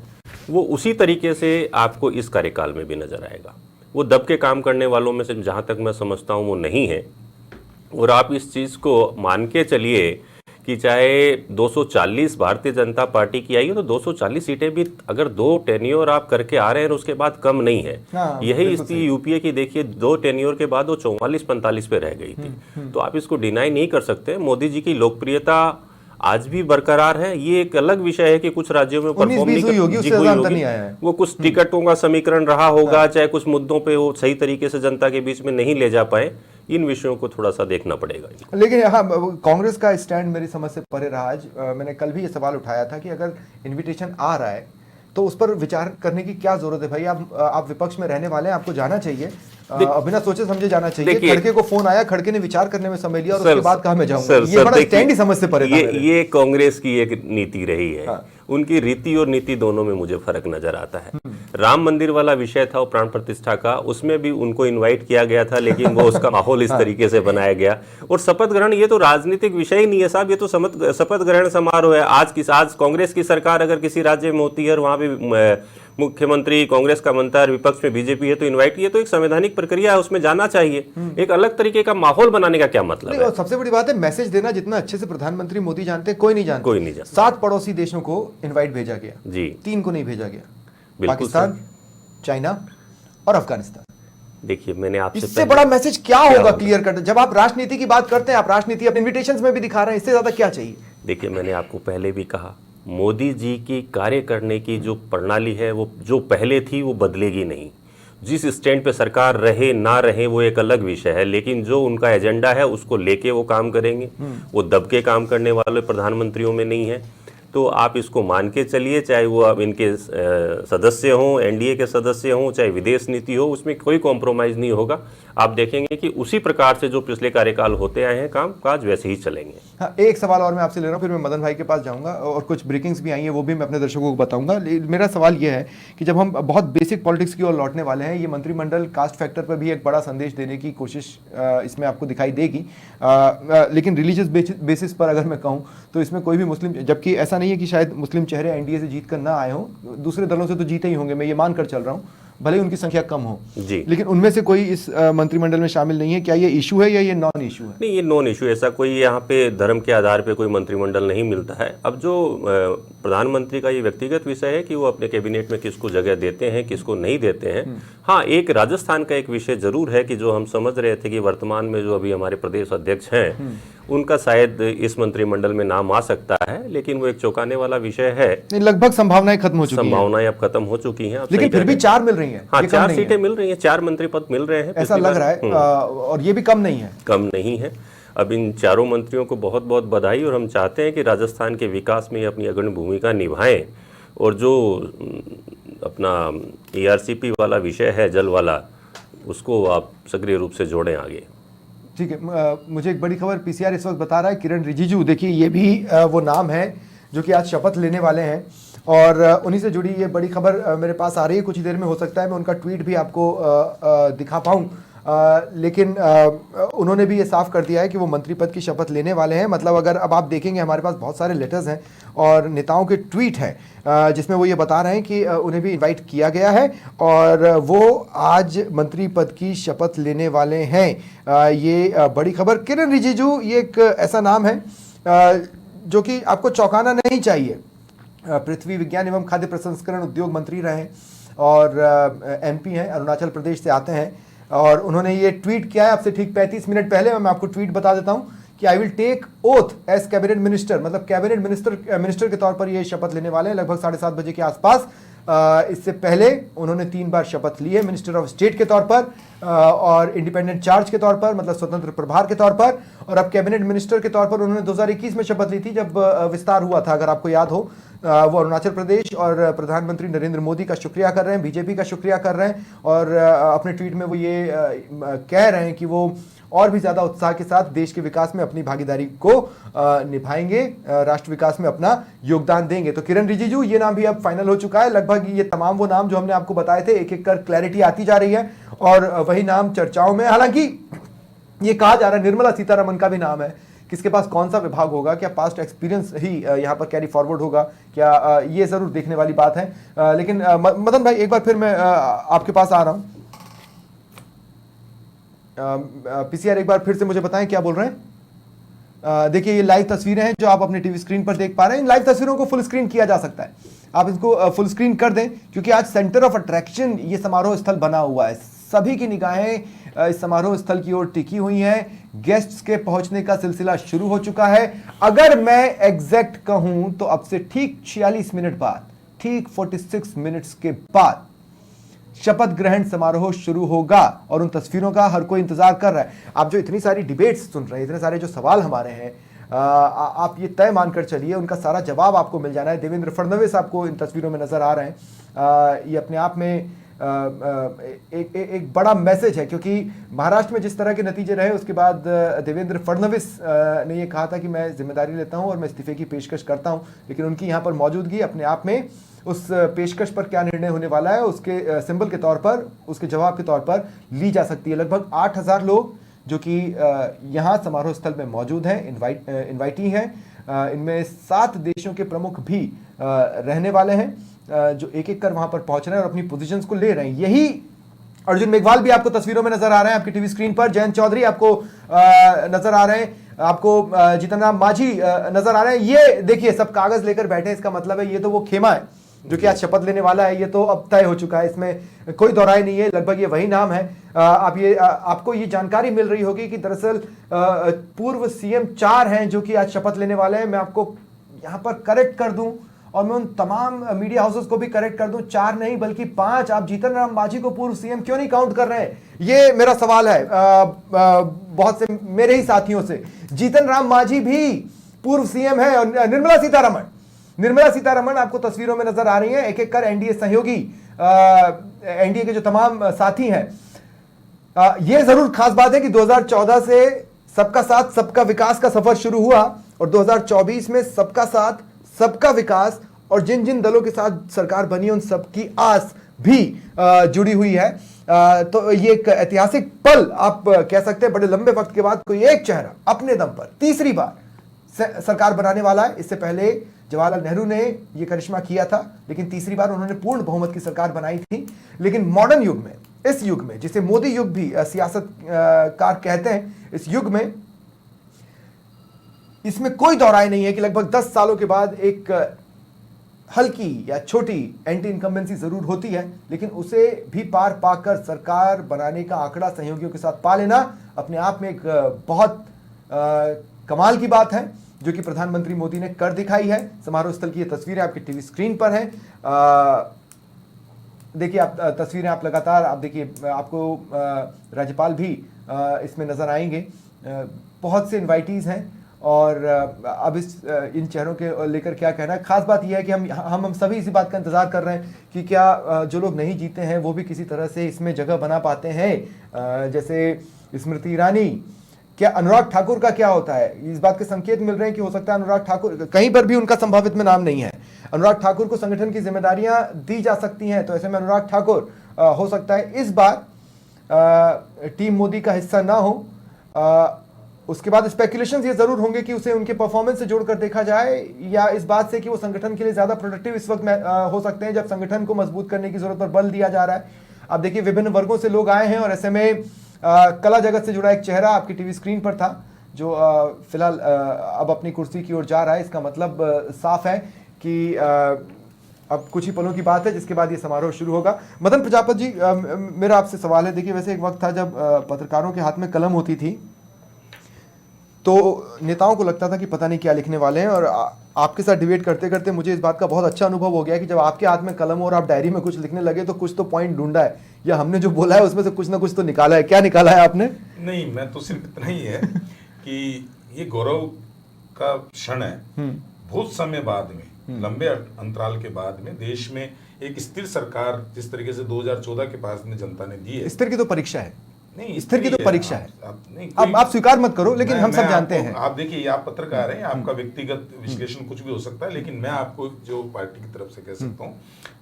वो उसी तरीके से आपको इस कार्यकाल में भी नजर आएगा। वो दब के काम करने वालों में से जहाँ तक मैं समझता हूँ वो नहीं है। और आप इस चीज़ को मान के चलिए कि चाहे 240 भारतीय जनता पार्टी की आई है, तो 240 सीटें भी अगर 2 टेन्योर आप करके आ रहे हैं उसके बाद कम नहीं है। यही स्थिति यूपीए की देखिए, 2 टेन्योर के बाद वो 44-45 पे रह गई थी। तो आप इसको डिनाई नहीं कर सकते। मोदी जी की लोकप्रियता आज भी बरकरार है। ये एक अलग विषय है कि कुछ राज्यों में परफॉर्म नहीं होगी, वो कुछ टिकटों का समीकरण रहा होगा, चाहे कुछ मुद्दों पे वो सही तरीके से जनता के बीच में नहीं ले जा पाए। इन विषयों को थोड़ा सा देखना पड़ेगा। लेकिन हाँ, कांग्रेस का स्टैंड मेरी समझ से परे रहा। आज मैंने कल भी ये सवाल उठाया था कि अगर इन्विटेशन आ रहा है तो उस पर विचार करने की क्या जरूरत है। भाई आप विपक्ष में रहने वाले हैं, आपको जाना चाहिए, बिना सोचे समझे जाना चाहिए। खड़के को फोन आया, खड़के ने विचार करने में समय लिया और उसके बाद कहा मैं जाऊंगा। ये बड़ा स्टैंड ही समझ से परे था। ये कांग्रेस की एक नीति रही है। हाँ। उनकी रीति और नीति दोनों में मुझे फर्क नजर आता है। राम मंदिर वाला विषय था, वो प्राण प्रतिष्ठा का, उसमें भी उनको इनवाइट किया गया था, लेकिन वो उसका माहौल इस तरीके से बनाया गया। और शपथ ग्रहण, ये तो राजनीतिक विषय ही नहीं है साहब, ये तो शपथ ग्रहण समारोह है। आज कांग्रेस की सरकार अगर किसी राज्य में होती है और वहां पे मुख्यमंत्री कांग्रेस का बनता है, विपक्ष में बीजेपी है, तो इनवाइट किया, तो एक संवैधानिक प्रक्रिया है, उसमें जाना चाहिए। एक अलग तरीके का माहौल बनाने का क्या मतलब है? और सबसे बड़ी बात है मैसेज देना, जितना अच्छे से प्रधानमंत्री मोदी जानते हैं कोई नहीं जानता। कोई नहीं जानता। 7 पड़ोसी देशों को इनवाइट भेजा गया जी, 3 को नहीं भेजा गया, बिल्कुल पाकिस्तान, चाइना और अफगानिस्तान। देखिए मैंने आपसे इससे बड़ा मैसेज क्या होगा होगा? क्लियर कट, जब आप राजनीति की बात करते हैं, आप राजनीति अपने इन्विटेशंस में भी दिखा रहे हैं, इससे ज्यादा क्या चाहिए? देखिए मैंने आपको पहले भी कहा, मोदी जी की कार्य करने की जो प्रणाली है वो जो पहले थी वो बदलेगी नहीं। जिस स्टैंड पे सरकार रहे ना रहे वो एक अलग विषय है, लेकिन जो उनका एजेंडा है उसको लेके वो काम करेंगे। वो दब के काम करने वाले प्रधानमंत्रियों में नहीं है। तो आप इसको मान के चलिए, चाहे वो अब इनके सदस्य हों, एनडीए के सदस्य हों, चाहे विदेश नीति हो, उसमें कोई कॉम्प्रोमाइज़ नहीं होगा। आप देखेंगे कि उसी प्रकार से जो पिछले कार्यकाल होते आए हैं काम काज वैसे ही चलेंगे। हाँ, एक सवाल और मैं आपसे ले रहा हूँ, फिर मैं मदन भाई के पास जाऊंगा और कुछ ब्रेकिंग्स भी आई हैं वो भी मैं अपने दर्शकों को बताऊंगा। मेरा सवाल ये है कि जब हम बहुत बेसिक पॉलिटिक्स की ओर लौटने वाले हैं, ये मंत्रिमंडल कास्ट फैक्टर पर भी एक बड़ा संदेश देने की कोशिश इसमें आपको दिखाई देगी, लेकिन रिलीजियस बेसिस पर अगर मैं कहूँ तो इसमें कोई भी मुस्लिम, जबकि ऐसा नहीं है कि शायद मुस्लिम चेहरे एनडीए से जीत कर ना आए हों, दूसरे दलों से तो जीते ही होंगे, मैं ये मान कर चल रहा हूँ, भले ही उनकी संख्या कम हो जी, लेकिन उनमें से कोई इस मंत्रिमंडल में शामिल नहीं है। क्या ये इशू है या ये नॉन इशू है? नहीं, ये नॉन इशू, ऐसा कोई यहाँ पे धर्म के आधार पे कोई मंत्रिमंडल नहीं मिलता है। अब जो प्रधानमंत्री का ये व्यक्तिगत विषय है कि वो अपने कैबिनेट में किसको जगह देते हैं, किसको नहीं देते हैं। हाँ, एक राजस्थान का एक विषय जरूर है कि जो हम समझ रहे थे कि वर्तमान में जो अभी हमारे प्रदेश अध्यक्ष हैं उनका शायद इस मंत्रिमंडल में नाम आ सकता है, लेकिन वो एक चौंकाने वाला विषय है। लगभग संभावनाएं खत्म हो चुकी हैं। संभावनाएं अब खत्म हो चुकी हैं, लेकिन फिर भी 4 मिल रही हैं। हाँ, 4 सीटें मिल रही हैं, 4 मंत्री पद मिल रहे हैं, ऐसा लग रहा है, और ये भी कम नहीं है। कम नहीं है। अब इन चारों मंत्रियों को बहुत बहुत बधाई, और हम चाहते हैं कि राजस्थान के विकास में अपनी अग्रणी भूमिका निभाएं, और जो अपना ERCP वाला विषय है, जल वाला, उसको आप सक्रिय रूप से जोड़ें आगे। ठीक है, मुझे एक बड़ी खबर पीसीआर इस वक्त बता रहा है, किरण रिजिजू, देखिए ये भी वो नाम है जो कि आज शपथ लेने वाले हैं, और उन्हीं से जुड़ी ये बड़ी खबर मेरे पास आ रही है। कुछ ही देर में हो सकता है मैं उनका ट्वीट भी आपको दिखा पाऊँ, लेकिन उन्होंने भी ये साफ कर दिया है कि वो मंत्री पद की शपथ लेने वाले हैं। मतलब अगर अब आप देखेंगे हमारे पास बहुत सारे लेटर्स हैं और नेताओं के ट्वीट हैं जिसमें वो ये बता रहे हैं कि उन्हें भी इनवाइट किया गया है और वो आज मंत्री पद की शपथ लेने वाले हैं। ये बड़ी खबर। किरण रिजिजू ये एक ऐसा नाम है जो कि आपको चौंकाना नहीं चाहिए। पृथ्वी विज्ञान एवं खाद्य प्रसंस्करण उद्योग मंत्री रहे और MP हैं, अरुणाचल प्रदेश से आते हैं, और उन्होंने ये ट्वीट किया है अब से ठीक 35 मिनट पहले। मैं आपको ट्वीट बता देता हूं कि I will take oath as cabinet minister, मतलब कैबिनेट मिनिस्टर के तौर पर ये शपथ लेने वाले हैं लगभग 7:30 बजे के आसपास। इससे पहले उन्होंने 3 बार शपथ ली है, मिनिस्टर ऑफ स्टेट के तौर पर और इंडिपेंडेंट चार्ज के तौर पर, मतलब स्वतंत्र प्रभार के तौर पर, और अब कैबिनेट मिनिस्टर के तौर पर उन्होंने 2021 में शपथ ली थी जब विस्तार हुआ था, अगर आपको याद हो। वो अरुणाचल प्रदेश और प्रधानमंत्री नरेंद्र मोदी का शुक्रिया कर रहे हैं, बीजेपी का शुक्रिया कर रहे हैं, और अपने ट्वीट में वो ये कह रहे हैं कि वो और भी ज़्यादा उत्साह के साथ देश के विकास में अपनी भागीदारी को निभाएंगे, राष्ट्र विकास में अपना योगदान देंगे। तो किरण रिजिजू ये नाम भी अब फाइनल हो चुका है। लगभग ये तमाम वो नाम जो हमने आपको बताए थे, एक एक कर क्लैरिटी आती जा रही है और वही नाम चर्चाओं में। हालांकि ये कहा जा रहा है निर्मला सीतारमण का भी नाम है, किसके पास कौन सा विभाग होगा, क्या पास्ट एक्सपीरियंस ही यहाँ पर कैरी फॉरवर्ड होगा, क्या ये जरूर देखने वाली बात है। लेकिन मदन भाई एक बार फिर मैं आपके पास आ रहा हूँ। पीसीआर एक बार फिर से मुझे बताएं क्या बोल रहे हैं। देखिए ये लाइव तस्वीरें हैं जो आप अपने टीवी स्क्रीन पर देख पा रहे हैं। इन लाइव तस्वीरों को फुल स्क्रीन किया जा सकता है, आप इसको फुल स्क्रीन कर दें क्योंकि आज सेंटर ऑफ अट्रैक्शन ये समारोह स्थल बना हुआ है। सभी की निगाहें इस समारोह स्थल की ओर टिकी हुई हैं। गेस्ट्स के पहुंचने का सिलसिला शुरू हो चुका है। अगर मैं एग्जैक्ट कहूं तो अब से ठीक 46 मिनट बाद, ठीक 46 मिनट्स के बाद शपथ ग्रहण समारोह शुरू होगा और उन तस्वीरों का हर कोई इंतजार कर रहा है। आप जो इतनी सारी डिबेट्स सुन रहे हैं, इतने सारे जो सवाल हमारे हैं, आप ये तय मानकर चलिए उनका सारा जवाब आपको मिल जाना है। देवेंद्र फडणवीस आपको इन तस्वीरों में नजर आ रहे हैं। ये अपने आप में एक बड़ा मैसेज है क्योंकि महाराष्ट्र में जिस तरह के नतीजे रहे उसके बाद देवेंद्र फडणवीस ने ये कहा था कि मैं जिम्मेदारी लेता हूं और मैं इस्तीफे की पेशकश करता हूं, लेकिन उनकी यहां पर मौजूदगी अपने आप में उस पेशकश पर क्या निर्णय होने वाला है उसके सिंबल के तौर पर, उसके जवाब के तौर पर ली जा सकती है। लगभग 8000 लोग जो कि यहाँ समारोह स्थल में मौजूद हैं, इन्वाइटी हैं। इनमें 7 देशों के प्रमुख भी रहने वाले हैं, जो एक एक कर वहां पर पहुंच रहे हैं और अपनी पोजीशंस को ले रहे हैं। यही अर्जुन मेघवाल भी आपको तस्वीरों में नजर आ रहे हैं आपकी टीवी स्क्रीन पर, जयंत चौधरी आपको नजर आ रहे हैं, आपको जीतन राम मांझी नजर आ रहे हैं। ये देखिए सब कागज लेकर बैठे हैं, इसका मतलब है ये तो वो खेमा है जो कि आज शपथ लेने वाला है, ये तो अब तय हो चुका है, इसमें कोई दोहराई नहीं है, लगभग ये वही नाम है। आपको ये जानकारी मिल रही होगी कि दरअसल पूर्व सीएम 4 हैं जो कि आज शपथ लेने वाले हैं। मैं आपको यहां पर करेक्ट कर दूं और मैं उन तमाम मीडिया हाउसेस को भी करेक्ट कर दूं, 4 नहीं बल्कि 5। आप जीतन राम मांझी को पूर्व सीएम क्यों नहीं काउंट कर रहे हैं, ये मेरा सवाल है बहुत से मेरे ही साथियों से। जीतन राम मांझी भी पूर्व सीएम है और निर्मला सीतारमण आपको तस्वीरों में नजर आ रही हैं, एक एक कर एनडीए सहयोगी, एनडीए के जो तमाम साथी हैं। यह जरूर खास बात है कि 2014 से सबका साथ सबका विकास का सफर शुरू हुआ और 2024 में सबका साथ सबका विकास और जिन जिन दलों के साथ सरकार बनी उन सबकी आस भी जुड़ी हुई है। तो ये एक ऐतिहासिक पल आप कह सकते हैं, बड़े लंबे वक्त के बाद कोई एक चेहरा अपने दम पर तीसरी बार सरकार बनाने वाला है। इससे पहले जवाहरलाल नेहरू ने यह करिश्मा किया था, लेकिन तीसरी बार उन्होंने पूर्ण बहुमत की सरकार बनाई थी। लेकिन मॉडर्न युग में, इस युग में जिसे मोदी युग भी सियासतकार कहते हैं, इस युग में इसमें कोई दोहराई नहीं है कि लगभग 10 सालों के बाद एक हल्की या छोटी एंटी इनकम्बेंसी जरूर होती है, लेकिन उसे भी पार पाकर सरकार बनाने का आंकड़ा सहयोगियों के साथ पा लेना अपने आप में एक बहुत कमाल की बात है, जो कि प्रधानमंत्री मोदी ने कर दिखाई है। समारोह स्थल की ये तस्वीरें आपकी टीवी स्क्रीन पर हैं। देखिए आप तस्वीरें आप लगातार आप देखिए, आपको राज्यपाल भी इसमें नजर आएंगे। बहुत से इनवाइटीज हैं और अब इन चेहरों के लेकर क्या कहना है। खास बात यह है कि हम सभी इसी बात का इंतजार कर रहे हैं कि क्या जो लोग नहीं जीते हैं वो भी किसी तरह से इसमें जगह बना पाते हैं। जैसे स्मृति ईरानी, क्या अनुराग ठाकुर का क्या होता है, इस बात के संकेत मिल रहे हैं कि हो सकता है अनुराग ठाकुर, कहीं पर भी उनका संभावित में नाम नहीं है, अनुराग ठाकुर को संगठन की जिम्मेदारियां दी जा सकती हैं, तो ऐसे में अनुराग ठाकुर हो सकता है इस बार टीम मोदी का हिस्सा ना हो। उसके बाद स्पेकुलेशंस ये जरूर होंगे कि उसे उनके परफॉर्मेंस से जोड़कर देखा जाए, या इस बात से कि वो संगठन के लिए ज्यादा प्रोडक्टिव इस वक्त हो सकते हैं जब संगठन को मजबूत करने की जरूरत पर बल दिया जा रहा है। अब देखिए विभिन्न वर्गों से लोग आए हैं और ऐसे में कला जगत से जुड़ा एक चेहरा आपकी टीवी स्क्रीन पर था, जो फिलहाल अब अपनी कुर्सी की ओर जा रहा है। इसका मतलब साफ है कि अब कुछ ही पलों की बात है जिसके बाद ये समारोह शुरू होगा। मदन प्रजापति जी, मेरा आपसे सवाल है, देखिए वैसे एक वक्त था जब पत्रकारों के हाथ में कलम होती थी तो नेताओं को लगता था कि पता नहीं क्या लिखने वाले हैं, और आपके साथ डिबेट करते करते मुझे इस बात का बहुत अच्छा अनुभव हो गया कि जब आपके हाथ में कलम हो और आप डायरी में कुछ लिखने लगे तो कुछ तो पॉइंट ढूंढा है, या हमने जो बोला है उसमें से कुछ ना कुछ तो निकाला है। क्या निकाला है आपने? नहीं, मैं तो सिर्फ इतना ही है कि ये गौरव का क्षण है। बहुत समय बाद में, लंबे अंतराल के बाद में देश में एक स्थिर सरकार जिस तरीके से 2014 के पास में जनता ने दी है। स्थिर की तो परीक्षा है, नहीं, स्थिर की तो परीक्षा है। अब आप स्वीकार मत करो, लेकिन हम सब जानते हैं। आप देखिए, आप पत्रकार हैं, आपका व्यक्तिगत विश्लेषण कुछ भी हो सकता है, लेकिन मैं आपको जो पार्टी की तरफ से कह सकता हूं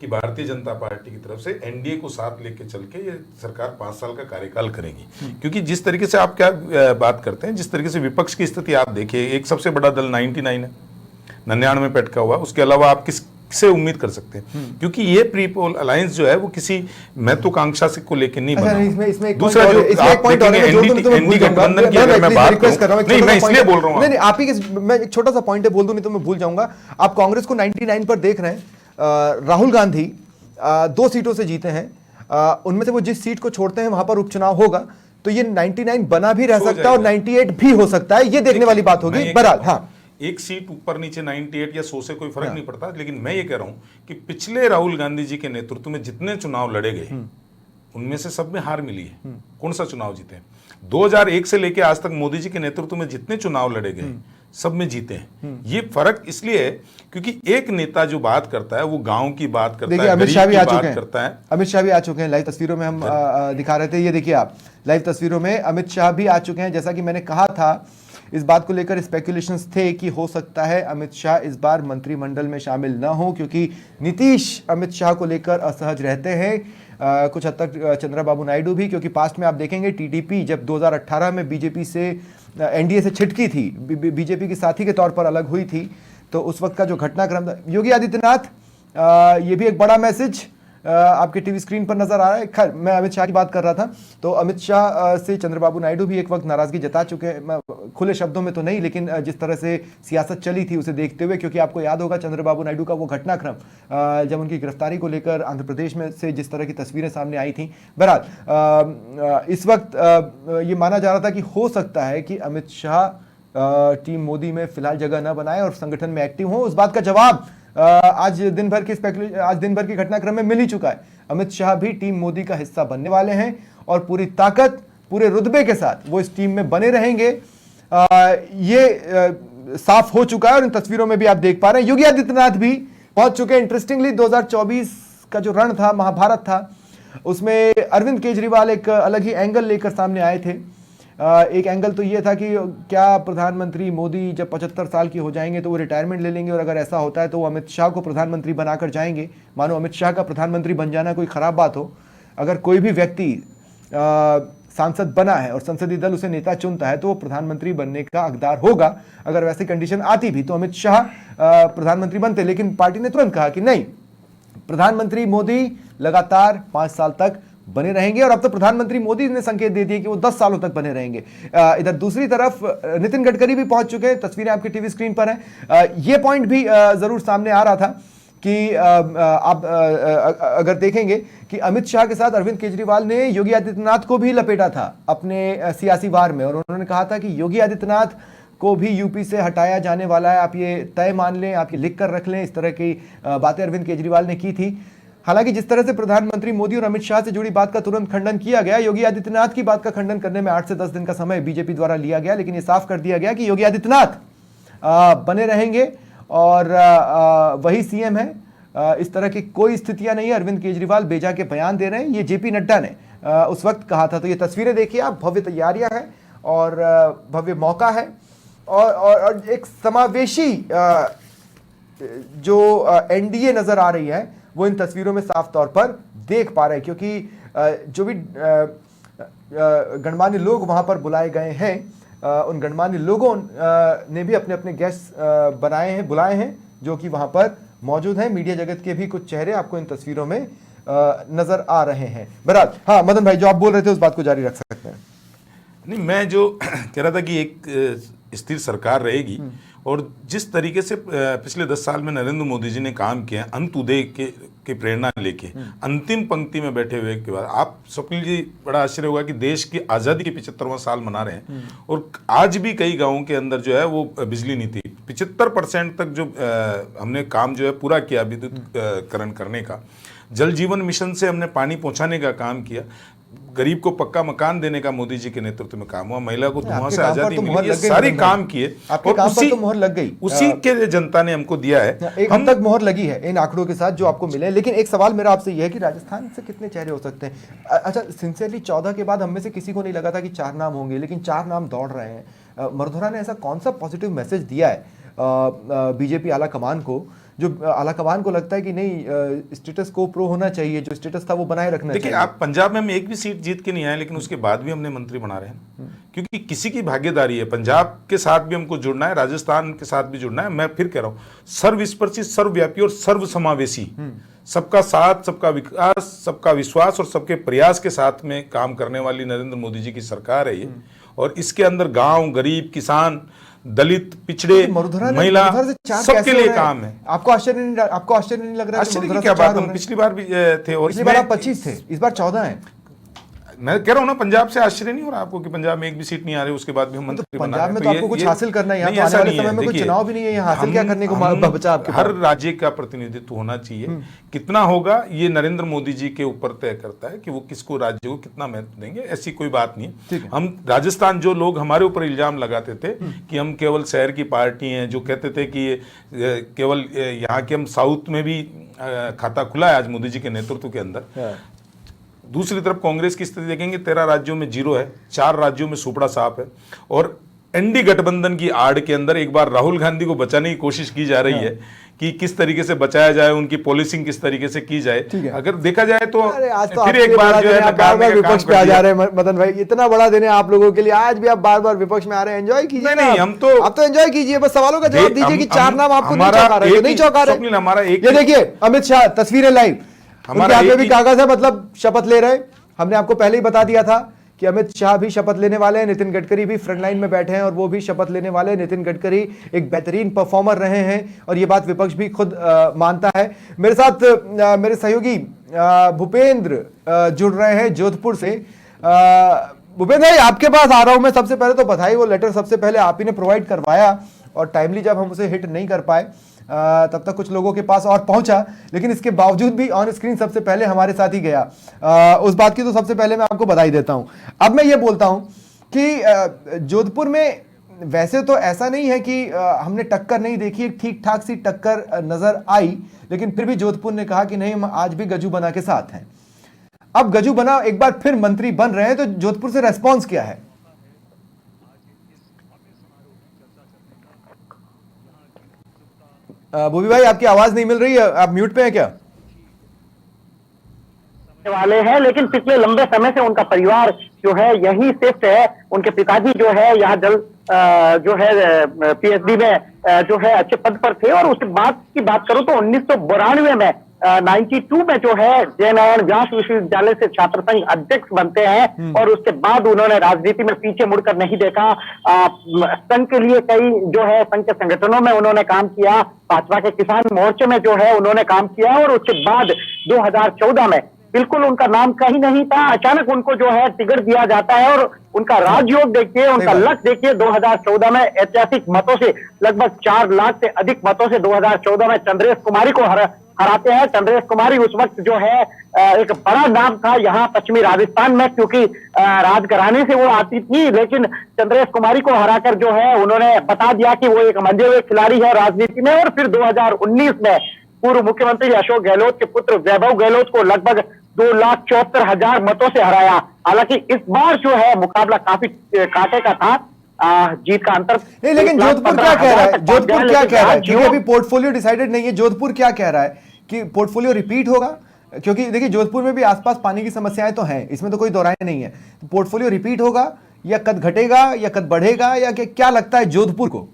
कि भारतीय जनता पार्टी की तरफ से एनडीए को साथ लेके चल के ये सरकार 5 साल का कार्यकाल करेगी। क्योंकि जिस तरीके से आप क्या बात करते हैं, जिस तरीके से विपक्ष की स्थिति आप देखिए, एक सबसे बड़ा दल 99 है, 99 पे अटका हुआ, उसके अलावा आप से उम्मीद कर सकते हैं, क्योंकि ये प्री पोल अलायंस जो है वो किसी महत्वाकांक्षा से को लेकर नहीं बना। दूसरा जो आप देखेंगे एनडी गठबंधन की, अगर मैं बात करूं, नहीं मैं इसलिए बोल रहा हूं, नहीं आप ही, मैं एक छोटा सा पॉइंट है बोल दूं, नहीं तो मैं भूल जाऊंगा। आप कांग्रेस को 99 पर देख रहे हैं। राहुल गांधी 2 सीटों से जीते हैं, उनमें से वो जिस सीट को छोड़ते हैं वहां पर उपचुनाव होगा, तो ये 99 बना भी रह सकता है और 98 भी हो सकता है, ये देखने वाली बात होगी। बहरहाल हाँ, एक सीट ऊपर नीचे 98 या 100 से कोई फर्क नहीं पड़ता, लेकिन मैं ये कह रहा हूं कि पिछले राहुल गांधी जी के नेतृत्व में जितने चुनाव लड़े गए उनमें से सब में हार मिली है। कौन सा चुनाव जीते? 2001 से लेकर आज तक मोदी जी के नेतृत्व में जितने चुनाव लड़े गए सब में जीते हैं। ये फर्क इसलिए है क्योंकि एक नेता जो बात करता है वो गांव की बात करता है, अमित शाह भी आ चुके हैं, करता है। अमित शाह भी आ चुके हैं, लाइव तस्वीरों में हम दिखा रहे थे, ये देखिए आप लाइव तस्वीरों में अमित शाह भी आ चुके हैं। जैसा कि मैंने कहा था, इस बात को लेकर स्पेकुलेशंस थे कि हो सकता है अमित शाह इस बार मंत्रिमंडल में शामिल न हो, क्योंकि नीतीश अमित शाह को लेकर असहज रहते हैं। कुछ हद तक चंद्रबाबू नायडू भी, क्योंकि पास्ट में आप देखेंगे टीडीपी जब 2018 में बीजेपी से एनडीए से छिटकी थी, बीजेपी के साथी के तौर पर अलग हुई थी, तो उस वक्त का जो घटनाक्रम था, योगी आदित्यनाथ, ये भी एक बड़ा मैसेज आपके टीवी स्क्रीन पर नजर आ रहा है। खैर, मैं अमित शाह की बात कर रहा था, तो अमित शाह से चंद्रबाबू नायडू भी एक वक्त नाराजगी जता चुके हैं, खुले शब्दों में तो नहीं, लेकिन जिस तरह से सियासत चली थी उसे देखते हुए, क्योंकि आपको याद होगा चंद्रबाबू नायडू का वो घटनाक्रम जब उनकी गिरफ्तारी को लेकर आंध्र प्रदेश में से जिस तरह की तस्वीरें सामने आई थी। बहरहाल इस वक्त ये माना जा रहा था कि हो सकता है कि अमित शाह टीम मोदी में फिलहाल जगह न बनाए और संगठन में एक्टिव हो। उस बात का जवाब आज दिन भर की घटनाक्रम में मिल ही चुका है। अमित शाह भी टीम मोदी का हिस्सा बनने वाले हैं और पूरी ताकत, पूरे रुतबे के साथ वो इस टीम में बने रहेंगे। ये साफ हो चुका है और इन तस्वीरों में भी आप देख पा रहे हैं। योगी आदित्यनाथ भी पहुंच चुके हैं। इंटरेस्टिंगली 2024 का जो रण था, महाभारत था, उसमें अरविंद केजरीवाल एक अलग ही एंगल लेकर सामने आए थे। एक एंगल तो ये था कि क्या प्रधानमंत्री मोदी जब 75 साल की हो जाएंगे तो वो रिटायरमेंट ले लेंगे, और अगर ऐसा होता है तो वो अमित शाह को प्रधानमंत्री बनाकर जाएंगे। मानो अमित शाह का प्रधानमंत्री बन जाना कोई खराब बात हो। अगर कोई भी व्यक्ति सांसद बना है और संसदीय दल उसे नेता चुनता है तो वो प्रधानमंत्री बनने का हकदार होगा। अगर वैसी कंडीशन आती भी तो अमित शाह प्रधानमंत्री बनते, लेकिन पार्टी ने तुरंत कहा कि नहीं, प्रधानमंत्री मोदी लगातार 5 साल तक बने रहेंगे, और अब तो प्रधानमंत्री मोदी ने संकेत दे दिए कि वो 10 सालों तक बने रहेंगे। इधर दूसरी तरफ नितिन गडकरी भी पहुंच चुके हैं, तस्वीरें आपके टीवी स्क्रीन पर हैं। ये पॉइंट भी जरूर सामने आ रहा था कि आप अगर देखेंगे कि अमित शाह के साथ अरविंद केजरीवाल ने योगी आदित्यनाथ को भी लपेटा था अपने सियासी वार में, और उन्होंने कहा था कि योगी आदित्यनाथ को भी यूपी से हटाया जाने वाला है, आप ये तय मान लें, आप ये लिख कर रख लें। इस तरह की बातें अरविंद केजरीवाल ने की थी। हालांकि जिस तरह से प्रधानमंत्री मोदी और अमित शाह से जुड़ी बात का तुरंत खंडन किया गया, योगी आदित्यनाथ की बात का खंडन करने में 8 से 10 दिन का समय बीजेपी द्वारा लिया गया, लेकिन ये साफ कर दिया गया कि योगी आदित्यनाथ बने रहेंगे और वही सीएम है। इस तरह की कोई स्थितियां नहीं है। अरविंद केजरीवाल बेजा के बयान दे रहे हैं, ये जेपी नड्डा ने उस वक्त कहा था। तो ये तस्वीरें देखिए आप, भव्य तैयारियां हैं और भव्य मौका है, और एक समावेशी जो एनडीए नजर आ रही है वो इन तस्वीरों में साफ तौर पर देख पा रहे हैं, क्योंकि जो भी गणमान्य लोग वहां पर बुलाए गए हैं, उन गणमान्य लोगों ने भी अपने अपने गेस्ट बुलाए हैं जो कि वहां पर मौजूद हैं। मीडिया जगत के भी कुछ चेहरे आपको इन तस्वीरों में नजर आ रहे हैं। बहरहाल, हाँ मदन भाई, जो आप बोल रहे थे उस बात को जारी रख सकते हैं। नहीं, मैं जो कह रहा था कि एक स्थिर सरकार रहेगी, और जिस तरीके से पिछले 10 साल में नरेंद्र मोदी जी ने काम किया, अंत्योदय के प्रेरणा लेके अंतिम पंक्ति में बैठे हुए के बाद, आप स्वप्निल जी बड़ा आश्चर्य होगा कि देश की आज़ादी के 75वां साल मना रहे हैं, और आज भी कई गांवों के अंदर जो है वो बिजली नहीं थी। 75% तक जो हमने काम जो है पूरा किया विद्युतीकरण करने का। जल जीवन मिशन से हमने पानी पहुंचाने का काम किया। गरीब को पक्का मकान देने का मोदी जी के नेतृत्व में काम हुआ। महिला को धुआं से आजादी मिली, ये सारे काम किए, और उसी मोहर लग गई, उसी के जनता ने हमको दिया है। एक हद तक मोहर लगी है इन आंकड़ों के साथ जो आपको मिले। लेकिन एक सवाल मेरा आपसे यह है कि राजस्थान से कितने चेहरे हो सकते हैं? अच्छा, सिंसियरली 14 के बाद हम में से किसी को नहीं लगा था कि 4 नाम होंगे, लेकिन 4 नाम दौड़ रहे हैं। मरधुरा ने ऐसा कौन सा पॉजिटिव मैसेज दिया है बीजेपी आला कमान को, जो आला कमान को लगता है कि नहीं, स्टेटस को प्रो होना चाहिए, जो स्टेटस था वो बनाए रखना चाहिए? देखिए, आप पंजाब में हम एक भी सीट जीत के नहीं आए, लेकिन उसके बाद भी हमने मंत्री बना रहे हैं, क्योंकि किसी की भागीदारी है। पंजाब के साथ भी हमको जुड़ना है, राजस्थान के साथ भी जुड़ना है। मैं फिर कह रहा हूँ, सर्वस्पर्शी, सर्वव्यापी और सर्वसमावेशी, सबका साथ, सबका विकास, सबका विश्वास और सबके प्रयास के साथ में काम करने वाली नरेंद्र मोदी जी की सरकार है ये। और इसके अंदर गांव, गरीब, किसान, दलित, पिछड़े, महिला, सबके लिए काम है। आपको आश्चर्य नहीं लग रहा? आश्चर्य की क्या बात, हम पिछली बार भी थे, और पिछली बार आप 25 थे, इस बार 14 हैं। मैं कह रहा हूँ ना, पंजाब से आश्चर्य नहीं हो रहा आपको कि पंजाब में एक भी सीट नहीं आ रही, उसके बाद भी हम मंत्री बना रहे हैं। पंजाब में तो आपको कुछ हासिल करना है, यहाँ तो आने वाले समय में कोई चुनाव भी नहीं है, यहाँ हासिल क्या करने को बचा आपके? हर राज्य का प्रतिनिधित्व होना चाहिए। कितना होगा ये नरेंद्र मोदी जी के ऊपर तय करता है कि वो किसको, राज्य को कितना महत्व देंगे। ऐसी कोई बात नहीं है। हम राजस्थान, जो लोग हमारे ऊपर इल्जाम लगाते थे कि हम केवल शहर की पार्टी हैं, जो कहते थे कि केवल यहाँ के, हम साउथ में भी खाता खुला है आज मोदी जी के नेतृत्व के अंदर। दूसरी तरफ कांग्रेस की स्थिति देखेंगे, 13 राज्यों में 0 है, 4 राज्यों में सुपड़ा साफ है, और एनडी गठबंधन की आड़ के अंदर एक बार राहुल गांधी को बचाने की कोशिश की जा रही है कि किस तरीके से बचाया जाए, उनकी पॉलिसिंग किस तरीके से की जाए। ठीक है। अगर देखा जाए तो अरे आज तो फिर आपके एक बार जो है बार नकारने बार का विपक्ष काम पे आ कर जा दिया। रहे हैं मदन भाई, इतना बड़ा दिन है आप लोगों के लिए, आज भी आप बार बार विपक्ष में आ रहे हैं। एंजॉय कीजिए ना, नहीं, हम तो आप तो एंजॉय कीजिए, बस सवालों का जवाब दीजिए कि हम- चार नाम आपको नहीं हमारा चौंका रहे, एक तो नहीं ही- चौंका रहे। स्वप्निल, हमारा एक ये ही- देखिए अमित शाह तस्वीरें लाइव, उनके हमारा हाथ में एक भी ही- कागज है, मतलब शपथ ले रहे हैं। हमने आपको पहले ही बता दिया था कि अमित शाह भी शपथ लेने वाले हैं, नितिन गडकरी भी फ्रंट लाइन में बैठे हैं और वो भी शपथ लेने वाले हैं। नितिन गडकरी एक बेहतरीन परफॉर्मर रहे हैं और ये बात विपक्ष भी खुद मानता है। मेरे साथ मेरे सहयोगी भूपेंद्र जुड़ रहे हैं जोधपुर से। भूपेंद्र भाई, आपके पास आ रहा हूं मैं। सबसे पहले तो बधाई, वो लेटर सबसे पहले आप ही ने प्रोवाइड करवाया और टाइमली जब हम उसे हिट नहीं कर पाए तब तक कुछ लोगों के पास और पहुंचा, लेकिन इसके बावजूद भी ऑन स्क्रीन सबसे पहले हमारे साथ ही गया। उस बात की तो सबसे पहले मैं आपको बधाई देता हूं। अब मैं ये बोलता हूं कि जोधपुर में वैसे तो ऐसा नहीं है कि हमने टक्कर नहीं देखी, एक ठीक ठाक सी टक्कर नजर आई, लेकिन फिर भी जोधपुर ने कहा कि नहीं, हम आज भी गजू बना के साथ हैं। अब गजू बना एक बार फिर मंत्री बन रहे हैं, तो जोधपुर से रेस्पॉन्स क्या है? भूपी भाई, आपकी आवाज नहीं मिल रही है, आप म्यूट पे हैं क्या? वाले हैं, लेकिन पिछले लंबे समय से उनका परिवार जो है यही शिफ्ट है। उनके पिताजी जो है यहाँ जो है पीएचडी में जो है अच्छे पद पर थे। और उस बात की बात करूं तो 1992 में 92 में जो है जयनारायण व्यास विश्वविद्यालय से छात्र संघ अध्यक्ष बनते हैं और उसके बाद उन्होंने राजनीति में पीछे मुड़कर नहीं देखा। संघ के लिए कई जो है संघ के संगठनों में उन्होंने काम किया, भाजपा के किसान मोर्चे में जो है उन्होंने काम किया और उसके बाद 2014 में बिल्कुल उनका नाम कहीं नहीं था, अचानक उनको जो है टिकट दिया जाता है और उनका राजयोग देखिए, उनका लक देखिए। 2014 में ऐतिहासिक मतों से लगभग 4 लाख से अधिक मतों से 2014 में चंद्रेश कुमारी को हराते हैं। चंद्रेश कुमारी उस वक्त जो है एक बड़ा नाम था यहाँ पश्चिमी राजस्थान में, क्योंकि राजघराने से वो आती थी, लेकिन चंद्रेश कुमारी को हराकर जो है उन्होंने बता दिया कि वो एक मंजे हुए खिलाड़ी है राजनीति में। और फिर 2019 में पूर्व मुख्यमंत्री अशोक गहलोत के पुत्र वैभव गहलोत को लगभग 2,74,000 मतों से हराया। हालांकि इस बार जो है मुकाबला काफी कांटे का था, जीत का अंतर नहीं, लेकिन जोधपुर क्या कह रहा है? जोधपुर क्या कह रहा है? क्योंकि अभी पोर्टफोलियो डिसाइडेड नहीं है। जोधपुर क्या कह रहा है कि पोर्टफोलियो रिपीट होगा? क्योंकि देखिए जोधपुर में भी आसपास पानी की समस्याएं तो हैं, इसमें तो कोई दो राय नहीं है। तो पोर्टफोलियो रिपीट होगा या कद घटेगा या कद बढ़ेगा, या क्या लगता है जोधपुर को?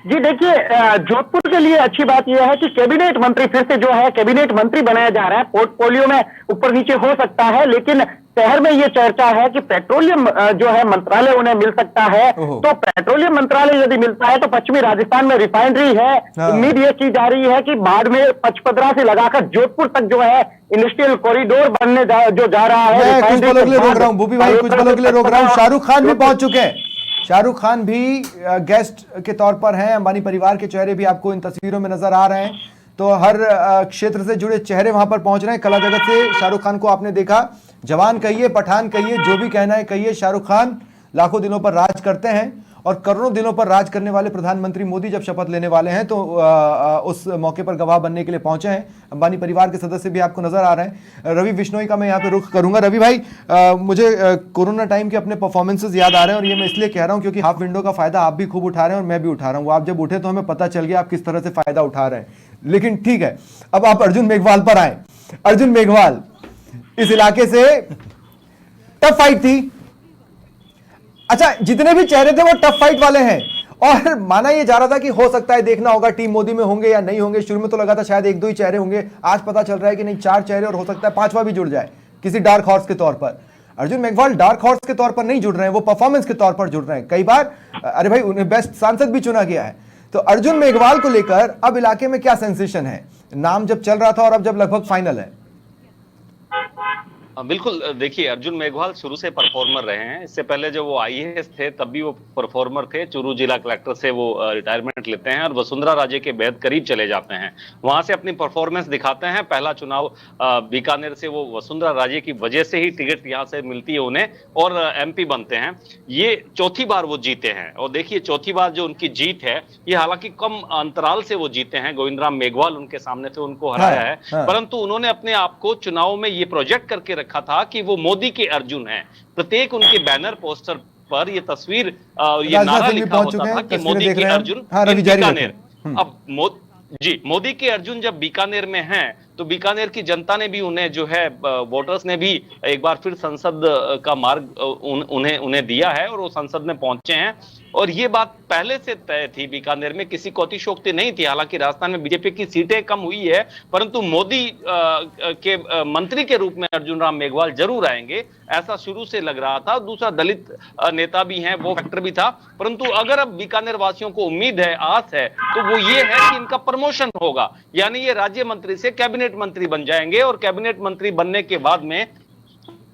जी देखिए, जोधपुर के लिए अच्छी बात यह है कि कैबिनेट मंत्री फिर से जो है कैबिनेट मंत्री बनाया जा रहा है। पोर्टफोलियो में ऊपर नीचे हो सकता है, लेकिन शहर में ये चर्चा है कि पेट्रोलियम जो है मंत्रालय उन्हें मिल सकता है। तो पेट्रोलियम मंत्रालय यदि मिलता है तो पश्चिमी राजस्थान में रिफाइनरी है। उम्मीद ये की जा रही है कि बाड़मेर पचपदरा से लगाकर जोधपुर तक जो है इंडस्ट्रियल कॉरिडोर बनने जो जा रहा है। मैं कुछ पलों के लिए रोक रहा हूं भूपी भाई, कुछ पलों के लिए रोक रहा हूं। शाहरुख खान भी पहुंच चुके हैं। शाहरुख खान भी गेस्ट के तौर पर हैं। अंबानी परिवार के चेहरे भी आपको इन तस्वीरों में नजर आ रहे हैं। तो हर क्षेत्र से जुड़े चेहरे वहां पर पहुंच रहे हैं। कला जगत से शाहरुख खान को आपने देखा, जवान कहिए, पठान कहिए, जो भी कहना है कहिए, शाहरुख खान लाखों दिनों पर राज करते हैं और करोड़ों दिनों पर राज करने वाले प्रधानमंत्री मोदी जब शपथ लेने वाले हैं तो उस मौके पर गवाह बनने के लिए पहुंचे हैं। अंबानी परिवार के सदस्य भी आपको नजर आ रहे हैं। रवि बिश्नोई का मैं यहाँ पे रुख करूंगा। रवि भाई, मुझे कोरोना टाइम के अपने परफॉर्मेंसेस याद आ रहे हैं और ये मैं इसलिए कह रहा हूँ क्योंकि हाफ विंडो का फायदा आप भी खूब उठा रहे हैं और मैं भी उठा रहा हूँ। आप जब उठे तो हमें पता चल गया आप किस तरह से फायदा उठा रहे हैं, लेकिन ठीक है। अब आप अर्जुन मेघवाल पर आए। अर्जुन मेघवाल, इस इलाके से टफ फाइट थी। अच्छा, जितने भी चेहरे थे वो टफ फाइट वाले हैं और माना ये जा रहा था कि हो सकता है, देखना होगा टीम मोदी में होंगे या नहीं होंगे। शुरू में तो लगा था शायद 1-2 ही चेहरे होंगे, आज पता चल रहा है कि नहीं, 4 चेहरे और हो सकता है 5वां भी जुड़ जाए किसी डार्क हॉर्स के तौर पर। अर्जुन मेघवाल डार्क हॉर्स के तौर पर नहीं जुड़ रहे हैं, वो परफॉर्मेंस के तौर पर जुड़ रहे हैं। कई बार अरे भाई उन्हें बेस्ट सांसद भी चुना गया है। तो अर्जुन मेघवाल को लेकर अब इलाके में क्या सेंसेशन है? नाम जब चल रहा था और अब जब लगभग फाइनल है। बिल्कुल, देखिए अर्जुन मेघवाल शुरू से परफॉर्मर रहे हैं। इससे पहले जब वो आईएएस थे तब भी वो परफॉर्मर थे। चूरू जिला कलेक्टर से वो रिटायरमेंट लेते हैं और वसुंधरा राजे के बेहद करीब चले जाते हैं, वहां से अपनी परफॉर्मेंस दिखाते हैं। पहला चुनाव बीकानेर से वो वसुंधरा राजे की वजह से ही टिकट यहाँ से मिलती है उन्हें और एमपी बनते हैं। ये चौथी बार वो जीते हैं और देखिए चौथी बार जो उनकी जीत है ये हालांकि कम अंतराल से वो जीते हैं। गोविंद राम मेघवाल उनके सामने थे, उनको हराया है, परंतु उन्होंने अपने आप को चुनाव में ये प्रोजेक्ट करके रखा था कि वो मोदी के अर्जुन हैं। प्रत्येक उनके बैनर पोस्टर पर ये तस्वीर ये नारा लिखा होता था कि मोदी के अर्जुन बीकानेर। अब मोदी के अर्जुन जब बीकानेर में हैं तो बीकानेर की जनता ने भी उन्हें जो है वोटर्स ने भी एक बार फिर संसद का मार्ग उन्हें दिया है और वो संसद में पहुंचे हैं। और ये बात पहले से तय थी, बीकानेर में किसी को अतिशोक्ति नहीं थी। हालांकि राजस्थान में बीजेपी की सीटें कम हुई है, परंतु मोदी के मंत्री के रूप में अर्जुन राम मेघवाल जरूर आएंगे, ऐसा शुरू से लग रहा था। दूसरा दलित नेता भी हैं, वो फैक्टर भी था। परंतु अगर अब बीकानेर वासियों को उम्मीद है, आस है, तो वो ये है कि इनका प्रमोशन होगा, यानी ये राज्य मंत्री से कैबिनेट मंत्री बन जाएंगे और कैबिनेट मंत्री बनने के बाद में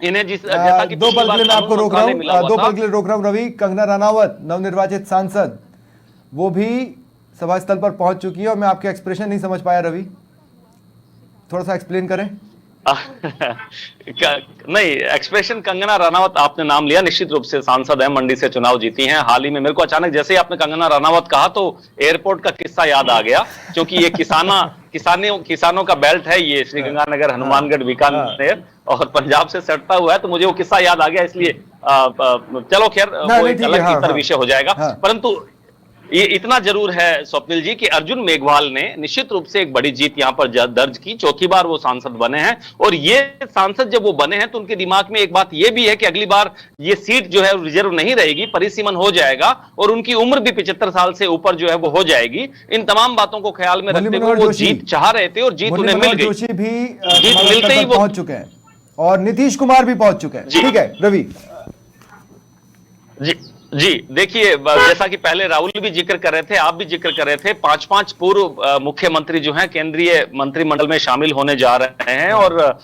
इन्हें जैसा कि दो पल के लिए मैं आपको रोक रहा हूं, 2 पल के लिए रोक रहा हूं रवि। कंगना रनावत नवनिर्वाचित सांसद, वो भी सभा स्थल पर पहुंच चुकी है और मैं आपके एक्सप्रेशन नहीं समझ पाया रवि, थोड़ा सा एक्सप्लेन करें। नहीं, एक्सप्रेशन कंगना रनावत आपने नाम लिया, निश्चित रूप से सांसद है, मंडी से चुनाव जीती हैं हाल ही में। मेरे को अचानक जैसे ही आपने कंगना रनावत कहा तो एयरपोर्ट का किस्सा याद आ गया, क्योंकि ये किसानों का बेल्ट है, ये श्रीगंगानगर, हनुमानगढ़, बीकानेर और पंजाब से सटता हुआ है, तो मुझे वो किस्सा याद आ गया। इसलिए चलो खैर वो एक अलग विषय हो जाएगा। परंतु ये इतना जरूर है स्वप्निल जी कि अर्जुन मेघवाल ने निश्चित रूप से एक बड़ी जीत यहां पर दर्ज की, चौथी बार वो सांसद बने हैं। और ये सांसद जब वो बने हैं तो उनके दिमाग में एक बात ये भी है कि अगली बार ये सीट जो है रिजर्व नहीं रहेगी, परिसीमन हो जाएगा और उनकी उम्र भी 75 साल से ऊपर जो है वो हो जाएगी। इन तमाम बातों को ख्याल में रखते हुए वो जीत चाह रहे थे और जीत उन्हें मिल गई। जोशी भी जीत मिलते ही वो पहुंच चुके हैं और नीतीश कुमार भी पहुंच चुके हैं। ठीक है रवि जी, देखिए, जैसा कि पहले राहुल भी जिक्र कर रहे थे, आप भी जिक्र कर रहे थे, 5 पूर्व मुख्यमंत्री जो हैं केंद्रीय मंत्रिमंडल में शामिल होने जा रहे हैं और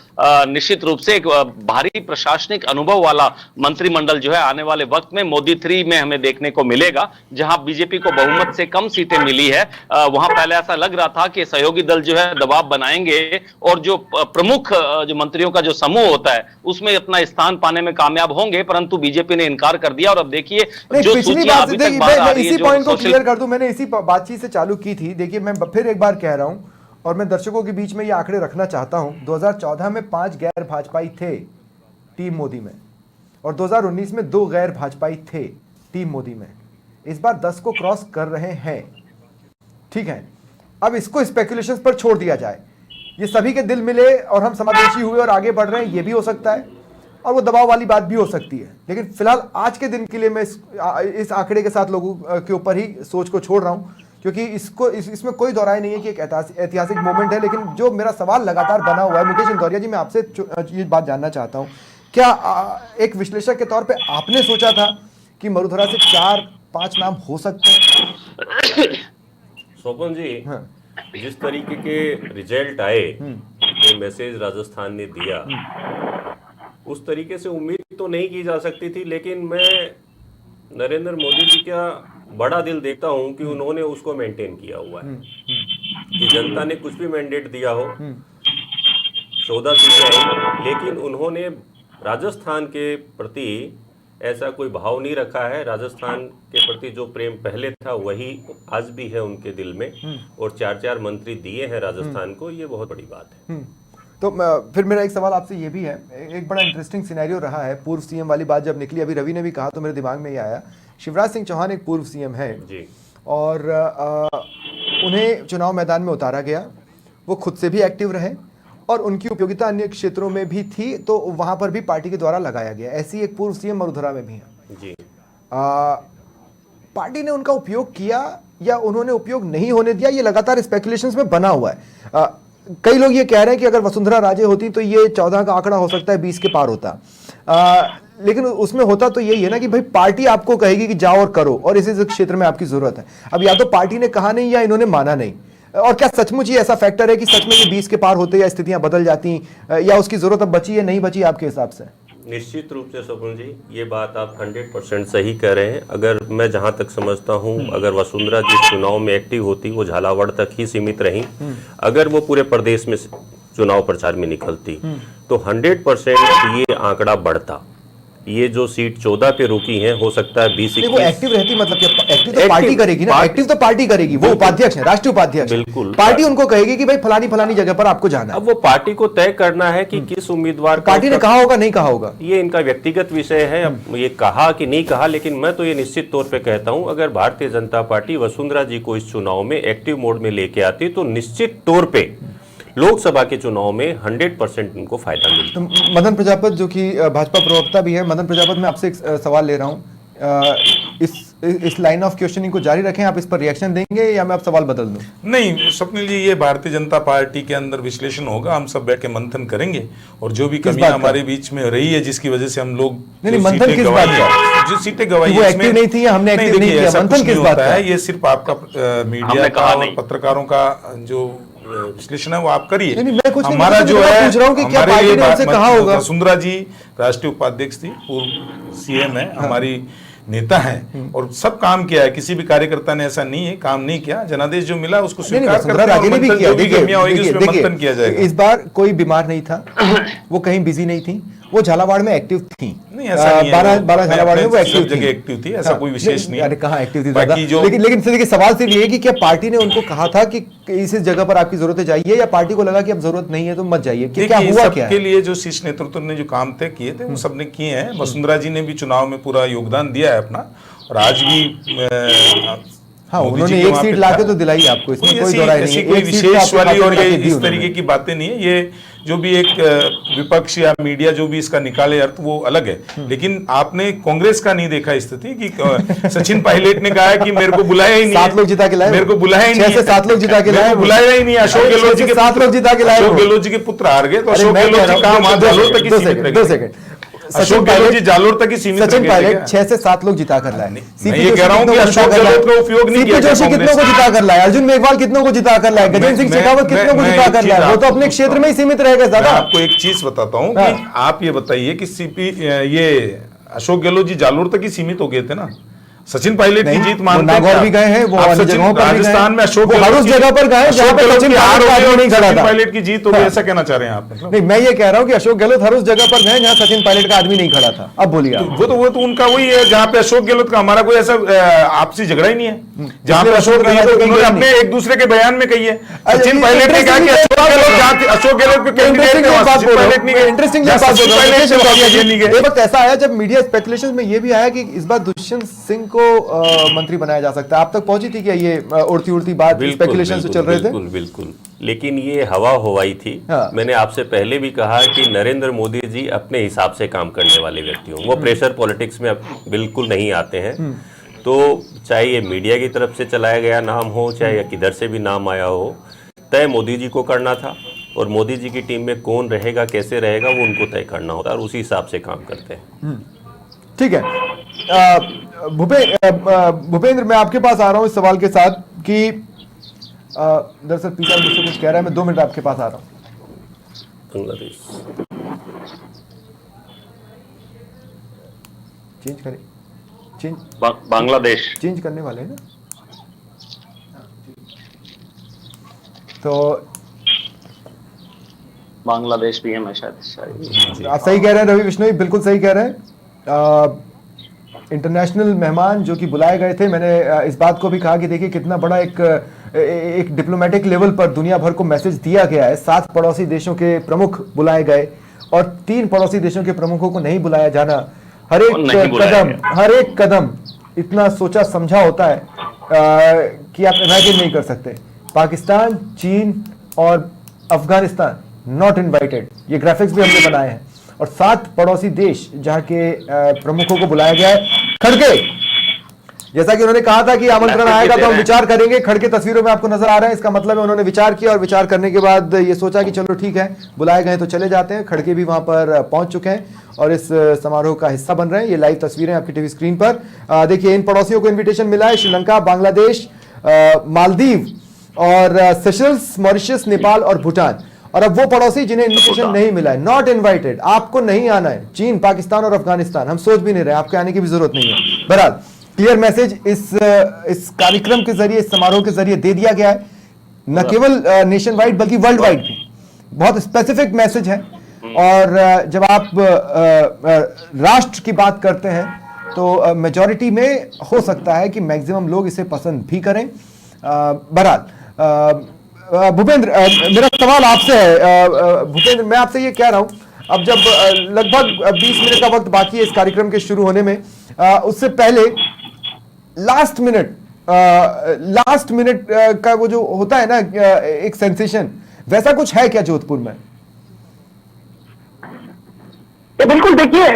निश्चित रूप से एक भारी प्रशासनिक अनुभव वाला मंत्रिमंडल जो है आने वाले वक्त में मोदी 3 में हमें देखने को मिलेगा, जहां बीजेपी को बहुमत से कम सीटें मिली है। वहां पहले ऐसा लग रहा था कि सहयोगी दल जो है दबाव बनाएंगे और जो प्रमुख जो मंत्रियों का जो समूह होता है उसमें अपना स्थान पाने में कामयाब होंगे, परंतु बीजेपी ने इनकार कर दिया। और अब देखिए जो पिछली बात मैं इसी पॉइंट को क्लियर कर दूं, मैंने इसी बातचीत से चालू की थी। देखिए मैं फिर एक बार कह रहा हूं और मैं दर्शकों के बीच में ये आंकड़े रखना चाहता हूं। 2014 में 5 गैर भाजपाई थे टीम मोदी में और 2019 में 2 गैर भाजपाई थे टीम मोदी में। इस बार 10 को क्रॉस कर रहे हैं। ठीक है, अब इसको स्पेकुलेशंस पर छोड़ दिया जाए, ये सभी के दिल मिले और हम समावेशी हुए और आगे बढ़ रहे हैं, ये भी हो सकता है और वो दबाव वाली बात भी हो सकती है। लेकिन फिलहाल आज के दिन के लिए मैं इस आंकड़े के साथ लोगों के ऊपर ही सोच को छोड़ रहा हूं, क्योंकि इसमें कोई दोहराई नहीं है कि एक ऐतिहासिक मोमेंट है। लेकिन जो मेरा सवाल लगातार बना हुआ है, मुकेश इंदौरिया जी, मैं आपसे ये बात जानना चाहता हूं, क्या एक विश्लेषक के तौर पे आपने सोचा था कि मरुधरा से 4-5 नाम हो सकते हैं? स्वपन जी, जिस तरीके के रिजल्ट आए, जो मैसेज राजस्थान ने दिया, उस तरीके से उम्मीद तो नहीं की जा सकती थी। लेकिन मैं नरेंद्र मोदी जी का बड़ा दिल देखता हूं कि उन्होंने उसको मेंटेन किया हुआ है कि जनता ने कुछ भी मैंडेट दिया हो, 14 सीटें आई, लेकिन उन्होंने राजस्थान के प्रति ऐसा कोई भाव नहीं रखा है। राजस्थान के प्रति जो प्रेम पहले था वही आज भी है उनके दिल में, और 4 मंत्री दिए हैं राजस्थान को, ये बहुत बड़ी बात है। तो फिर मेरा एक सवाल आपसे ये भी है, एक बड़ा इंटरेस्टिंग सिनेरियो रहा है, पूर्व सीएम वाली बात जब निकली, अभी रवि ने भी कहा तो मेरे दिमाग में ये आया, शिवराज सिंह चौहान एक पूर्व सीएम है जी, और उन्हें चुनाव मैदान में उतारा गया, वो खुद से भी एक्टिव रहे और उनकी उपयोगिता अन्य क्षेत्रों में भी थी, तो वहां पर भी पार्टी के द्वारा लगाया गया। ऐसी एक पूर्व सीएम मरुधरा में भी है जी। पार्टी ने उनका उपयोग किया या उन्होंने उपयोग नहीं होने दिया, ये लगातार स्पेकुलेशंस में बना हुआ है। कई लोग ये कह रहे हैं कि अगर वसुंधरा राजे होती तो ये 14 का आंकड़ा हो सकता है 20 के पार होता, लेकिन उसमें होता तो यही है ना कि भाई पार्टी आपको कहेगी कि जाओ और करो, और इस क्षेत्र में आपकी जरूरत है। अब या तो पार्टी ने कहा नहीं या इन्होंने माना नहीं, और क्या सचमुच ये ऐसा फैक्टर है कि सच में ये 20 के पार होते या स्थितियां बदल जाती, या उसकी जरूरत अब बची या नहीं बची आपके हिसाब से? निश्चित रूप से स्वप्न जी, ये बात आप 100% सही कह रहे हैं। अगर मैं जहां तक समझता हूं, अगर वसुंधरा जी चुनाव में एक्टिव होती, वो झालावाड़ तक ही सीमित रही, अगर वो पूरे प्रदेश में चुनाव प्रचार में निकलती तो 100% ये आंकड़ा बढ़ता। ये जो सीट 14 पे रुकी है, हो सकता है 20 नहीं, वो 21 एक्टिव रहती, मतलब क्या एक्टिव तो पार्टी करेगी ना, एक्टिव तो पार्टी करेगी, वो उपाध्यक्ष है, राष्ट्रीय उपाध्यक्ष। बिल्कुल। पार्टी उनको कहेगी कि भाई फलानी फलानी जगह पर आपको जाना है। अब वो पार्टी को तय करना है कि किस उम्मीदवार का पार्टी ने कहा होगा, नहीं कहा होगा, ये इनका व्यक्तिगत विषय है। अब ये कहा कि नहीं कहा, लेकिन मैं तो ये निश्चित तौर पे कहता हूं, अगर भारतीय जनता पार्टी वसुंधरा जी को इस चुनाव में एक्टिव मोड में लेके आती तो निश्चित तौर पे लोकसभा के चुनाव में 100% उनको फायदा मिलता। तो मदन प्रजापत जो कि भाजपा प्रवक्ता भी है, मदन प्रजापत, मैं आपसे एक सवाल ले रहा हूं, इस लाइन ऑफ क्वेश्चनिंग को जारी रखें, आप इस पर रिएक्शन देंगे या मैं आप सवाल बदल दूं? नहीं स्वप्निल जी, ये भारतीय जनता पार्टी के अंदर विश्लेषण होगा, हम सब बैठ के मंथन करेंगे और जो भी कमियां हमारे बीच में रही है जिसकी वजह से हम लोग नहीं, मंथन किस बात का? जो सीटें गवाई वो एक्टिव नहीं थी या हमने एक्टिव नहीं किया, मंथन किस बात का है? ये सिर्फ आपका मीडिया का और पत्रकारों का जो विश्लेषण है वो आप करिए। हमारा जो है, पूछ रहा हूं कि क्या पार्टी ने उनसे कहा होगा? वसुंधरा जी राष्ट्रीय उपाध्यक्ष थी, पूर्व सीएम है, हमारी नेता है और सब काम किया है, किसी भी कार्यकर्ता ने ऐसा नहीं है काम नहीं किया। जनादेश जो मिला उसको स्वीकार करते हैं और मंथन जो भी कमियां होगी उसमें मंथन किया जाएगा। इस बार कोई बीमार नहीं था, वो कहीं बिजी नहीं थी, वो झालावाड़ में एक्टिव थी। नहीं ऐसा नहीं है, 12 झालावाड़ में वो एक्टिव जगह एक्टिव थी, ऐसा कोई विशेष नहीं। अरे कहाँ एक्टिव थी बाकी जो लेकिन देखिए सवाल सिर्फ ये है कि क्या पार्टी ने उनको कहा था कि इस जगह पर आपकी जरूरत है जाइए, या पार्टी को लगा कि अब जरूरत नहीं है तो मत जाइए? क्या हुआ? क्या के लिए जो शीर्ष नेतृत्व ने जो काम तय किए थे वो सबने किए हैं। वसुंधरा जी ने भी चुनाव में पूरा योगदान दिया है अपना, और आज भी हाँ, उन्होंने एक सीट लाके तो दिलाई आपको, इसमें कोई दो राय नहीं है। कोई विशेष वाली और ये इस तरीके की बातें नहीं है। ये जो भी एक विपक्ष या मीडिया जो भी इसका निकाले अर्थ वो अलग है, लेकिन आपने कांग्रेस का नहीं देखा स्थिति कि सचिन पायलट ने कहा है कि मेरे को बुलाया ही नहीं, 7 लोग जिता के लाए, मेरे को बुलाया ही नहीं, 6 से 7 लोग जिता के लाए, बुलाया ही नहीं। अशोक गहलोत जी के 7 लोग जिता के लाए, अशोक गहलोत जी के पुत्र हार गए तो अशोक गहलोत जी काम जालोर तक ही सीमित रह गए। अशोक गहलोत जी जालोर तक ही सीमित रह गए। सचिन पायलट 6 से 7 लोग जिता कर लाए। मैं ये कह रहा हूं कि अशोक गहलोत का उपयोग नहीं किया। जोशी कितनों को जिता कर लाए, अर्जुन मेघवाल कितनों को जिता कर लाए, गजेंद्र सिंह शेखावत कितनों को जिता कर लाए, वो तो अपने क्षेत्र में ही सीमित रह गए। ज्यादा आपको एक चीज बताता हूं कि आप ये बताइए कि ये अशोक गहलोत जी जालोर तक ही सीमित हो गए थे ना। सचिन पायलट की जीत मानते हैं, नागौर भी गए हैं, वो अन्य जगहों पर राजस्थान में अशोक हर उस जगह पर गए जहां पे सचिन पायलट की जीत हो गई, ऐसा कहना चाह रहे हैं आप? नहीं, मैं ये कह रहा हूं कि अशोक गहलोत हर उस जगह पर गए जहां सचिन पायलट का आदमी नहीं खड़ा था। अब बोलिए आप। वो तो उनका वही है जहां पे अशोक गहलोत का हमारा कोई ऐसा आपसी झगड़ा ही नहीं है। जहां पे अशोक गहलोत उन्होंने अपने एक दूसरे के बयान में कही है, सचिन पायलट ने कहा कि अशोक गहलोत के कैंडिडेट ये वक्त ऐसा आया जब मीडिया स्पेकुलेशन में ये भी आया कि इस बार दुष्यंत सिंह को मंत्री बनाया जा सकता है। आप तक पहुंची थी क्या ये उड़ती उड़ती बात, स्पेकुलेशन से चल रहे थे? बिल्कुल बिल्कुल, लेकिन ये हवा हवाई थी। मैंने आपसे पहले भी कहा कि नरेंद्र मोदी जी अपने हिसाब से काम करने वाले व्यक्ति हों, वो प्रेशर पॉलिटिक्स में बिल्कुल नहीं आते हैं। तो चाहे ये मीडिया की तरफ से चलाया गया नाम हो, चाहे किधर से भी नाम आया हो, तय मोदी जी को करना था, और मोदी जी की टीम में कौन रहेगा, कैसे रहेगा, वो उनको तय करना होता है, और उसी हिसाब से काम करते हैं। ठीक है भूपेंद्र, मैं आपके पास आ रहा हूं इस सवाल के साथ कि दरअसल पीछा मुझसे कुछ कह रहा है, मैं 2 मिनट आपके पास आ रहा हूं। बांग्लादेश चेंज करें, बांग्लादेश चेंज करने वाले हैं ना, तो बांग्लादेश भी है। मैं शायद आप सही कह रहे हैं रवि विश्नोई, बिल्कुल सही कह रहे हैं। इंटरनेशनल मेहमान जो कि बुलाए गए थे, मैंने इस बात को भी कहा कि देखिए कितना बड़ा एक डिप्लोमेटिक लेवल पर दुनिया भर को मैसेज दिया गया है। 7 पड़ोसी देशों के प्रमुख बुलाए गए और 3 पड़ोसी देशों के प्रमुखों को नहीं बुलाया जाना, हर एक कदम इतना सोचा समझा होता है कि आप इमेजिन नहीं कर सकते। पाकिस्तान, चीन और अफगानिस्तान नॉट इनवाइटेड, ये ग्राफिक्स भी हमने बनाए हैं, और 7 पड़ोसी देश जहां के प्रमुखों को बुलाया गया है। खड़गे, जैसा कि उन्होंने कहा था कि आमंत्रण आएगा तो हम विचार करेंगे, खड़गे तस्वीरों में आपको नजर आ रहे हैं। इसका मतलब है उन्होंने विचार किया और विचार करने के बाद ये सोचा कि चलो ठीक है, बुलाए गए तो चले जाते हैं। खड़गे भी वहां पर पहुंच चुके हैं और इस समारोह का हिस्सा बन रहे हैं। ये लाइव तस्वीरें आपकी टीवी स्क्रीन पर देखिए। इन पड़ोसियों को इन्विटेशन मिला है, श्रीलंका, बांग्लादेश, मालदीव और सेशल्स, मॉरिशस, नेपाल और भूटान। और अब वो पड़ोसी जिन्हें इन्विटेशन नहीं मिला है, नॉट इनवाइटेड, आपको नहीं आना है, चीन, पाकिस्तान और अफगानिस्तान। हम सोच भी नहीं रहे, आपके आने की भी जरूरत नहीं है। बहरहाल क्लियर मैसेज इस कार्यक्रम के जरिए, इस समारोह के जरिए दे दिया गया है, न केवल नेशन वाइड बल्कि वर्ल्ड वाइड भी। बहुत स्पेसिफिक मैसेज है और जब आप राष्ट्र की बात करते हैं तो मेजॉरिटी में हो सकता है कि मैक्सिमम लोग इसे पसंद भी करें। बहरहाल भूपेंद्र, मेरा सवाल आपसे है। भूपेंद्र, मैं आपसे ये कह रहा हूं, अब जब लगभग 20 मिनट का वक्त बाकी है इस कार्यक्रम के शुरू होने में, उससे पहले लास्ट मिनट का वो जो होता है ना एक सेंसेशन, वैसा कुछ है क्या जोधपुर में? ये बिल्कुल, देखिए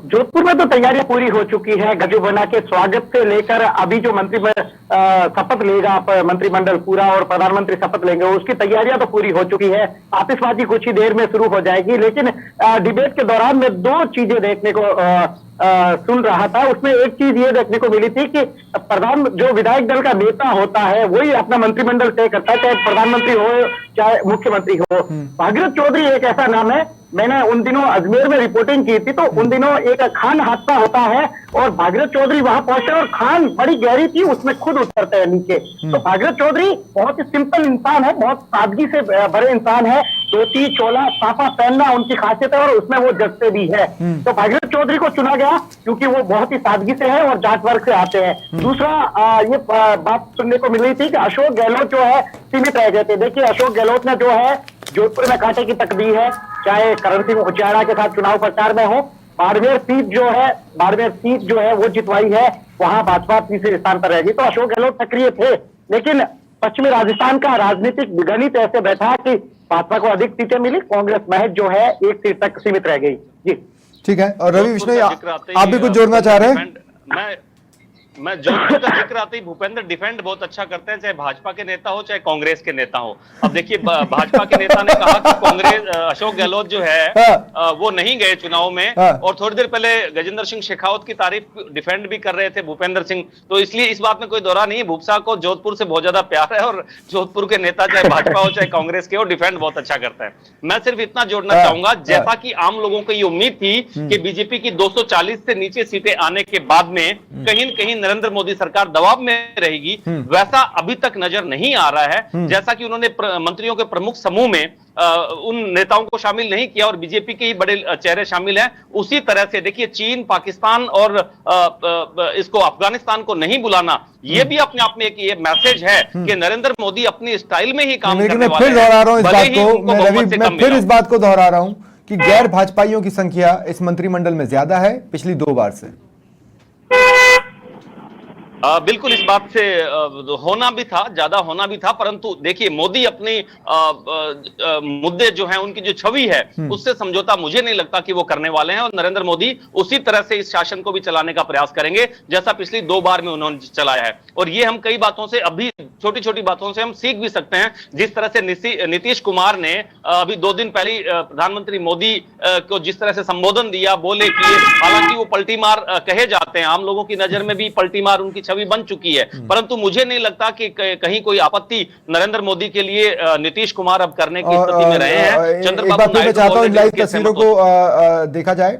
जोधपुर में तो तैयारियां पूरी हो चुकी है। गजू बना के स्वागत से लेकर अभी जो शपथ लेगा मंत्रिमंडल पूरा और प्रधानमंत्री शपथ लेंगे, उसकी तैयारियां तो पूरी हो चुकी है। आतिशबाजी कुछ ही देर में शुरू हो जाएगी, लेकिन डिबेट के दौरान में दो चीजें देखने को सुन रहा था। उसमें एक चीज ये देखने को मिली थी कि जो विधायक दल का नेता होता है वही अपना मंत्रिमंडल तय करता है, चाहे प्रधानमंत्री हो चाहे मुख्यमंत्री हो। भागीरथ चौधरी एक ऐसा नाम है, मैंने उन दिनों अजमेर में रिपोर्टिंग की थी, तो उन दिनों एक खान हादसा होता है और भागीरथ चौधरी वहां पहुंचे और खान बड़ी गहरी थी, उसमें खुद उतरते हैं नीचे। तो भागीरथ चौधरी बहुत ही सिंपल इंसान है, बहुत सादगी से बड़े इंसान है। धोती चोला साफा पहनना उनकी खासियत है और उसमें वो जगते भी है। तो भागीरथ चौधरी को चुना गया क्योंकि वो बहुत ही सादगी से है और जाट वर्ग से आते हैं। दूसरा ये बात सुनने को मिल रही थी कि अशोक गहलोत जो है सीमित रह गए थे। देखिए अशोक गहलोत ने जो है जोधपुर में कांटे की तक दी है, चाहे करण सिंह उचाड़ा के साथ चुनाव प्रचार में हो। बाड़मेर सीट जो है वो जितवाई है, वहां भाजपा तीसरे स्थान पर रहेगी। तो अशोक गहलोत सक्रिय थे, लेकिन पश्चिमी राजस्थान का राजनीतिक गणित ऐसे बैठा कि भाजपा को अधिक सीटें मिली, कांग्रेस महज जो है एक सीट तक सीमित रह गई। जी ठीक है। और रवि विश्नोई, आप भी कुछ जोड़ना चाह रहे हैं? मैं जोधपुर का जिक्र आते ही भूपेंद्र डिफेंड बहुत अच्छा करते हैं, चाहे भाजपा के नेता हो चाहे कांग्रेस के नेता हो। अब देखिए भाजपा के नेता ने कहा कि कांग्रेस अशोक गहलोत जो है वो नहीं गए चुनाव में, और थोड़ी देर पहले गजेंद्र सिंह शेखावत की तारीफ डिफेंड भी कर रहे थे भूपेंद्र सिंह। तो इसलिए इस बात में कोई दौरा नहीं, भूपसा को जोधपुर से बहुत ज्यादा प्यार है और जोधपुर के नेता चाहे भाजपा हो चाहे कांग्रेस के हो, डिफेंड बहुत अच्छा करता है। मैं सिर्फ इतना जोड़ना चाहूंगा, जैसा कि आम लोगों को ये उम्मीद थी कि बीजेपी की 240 से नीचे सीटें आने के बाद में कहीं न कहीं नरेंद्र मोदी सरकार दबाव में रहेगी, वैसा अभी तक नजर नहीं आ रहा है। जैसा कि उन्होंने मंत्रियों के प्रमुख समूह में उन नेताओं को शामिल नहीं किया और बीजेपी के ही बड़े चेहरे शामिल हैं, उसी तरह से देखिए चीन, पाकिस्तान और इसको अफगानिस्तान को नहीं बुलाना, ये भी अपने आप में एक ये मैसेज है कि नरेंद्र मोदी अपनी स्टाइल में ही काम करने वाले हैं। मैं फिर दोहरा रहा हूं इस बात को, मैं फिर इस बात को दोहरा रहा हूं कि गैर भाजपाइयों की संख्या इस मंत्रिमंडल में ज्यादा है पिछली 2 बार से। बिल्कुल इस बात से होना भी था, ज्यादा होना भी था, परंतु देखिए मोदी अपनी मुद्दे जो हैं, उनकी जो छवि है उससे समझौता मुझे नहीं लगता कि वो करने वाले हैं। और नरेंद्र मोदी उसी तरह से इस शासन को भी चलाने का प्रयास करेंगे जैसा पिछली 2 बार में उन्होंने चलाया है। और ये हम कई बातों से, अभी छोटी छोटी बातों से हम सीख भी सकते हैं। जिस तरह से नीतीश कुमार ने अभी 2 दिन पहले प्रधानमंत्री मोदी को जिस तरह से संबोधन दिया, बोले किए, हालांकि वो पलटी मार कहे जाते हैं, आम लोगों की नजर में भी पलटी मार उनकी छवि बन चुकी है, परंतु मुझे नहीं लगता कि कहीं कोई आपत्ति नरेंद्र मोदी के लिए नीतीश कुमार अब करने की स्थिति में रहे हैं। चंद्रबाबू नायडू, मैं चाहता हूं इन लाइव तस्वीरों को देखा जाए।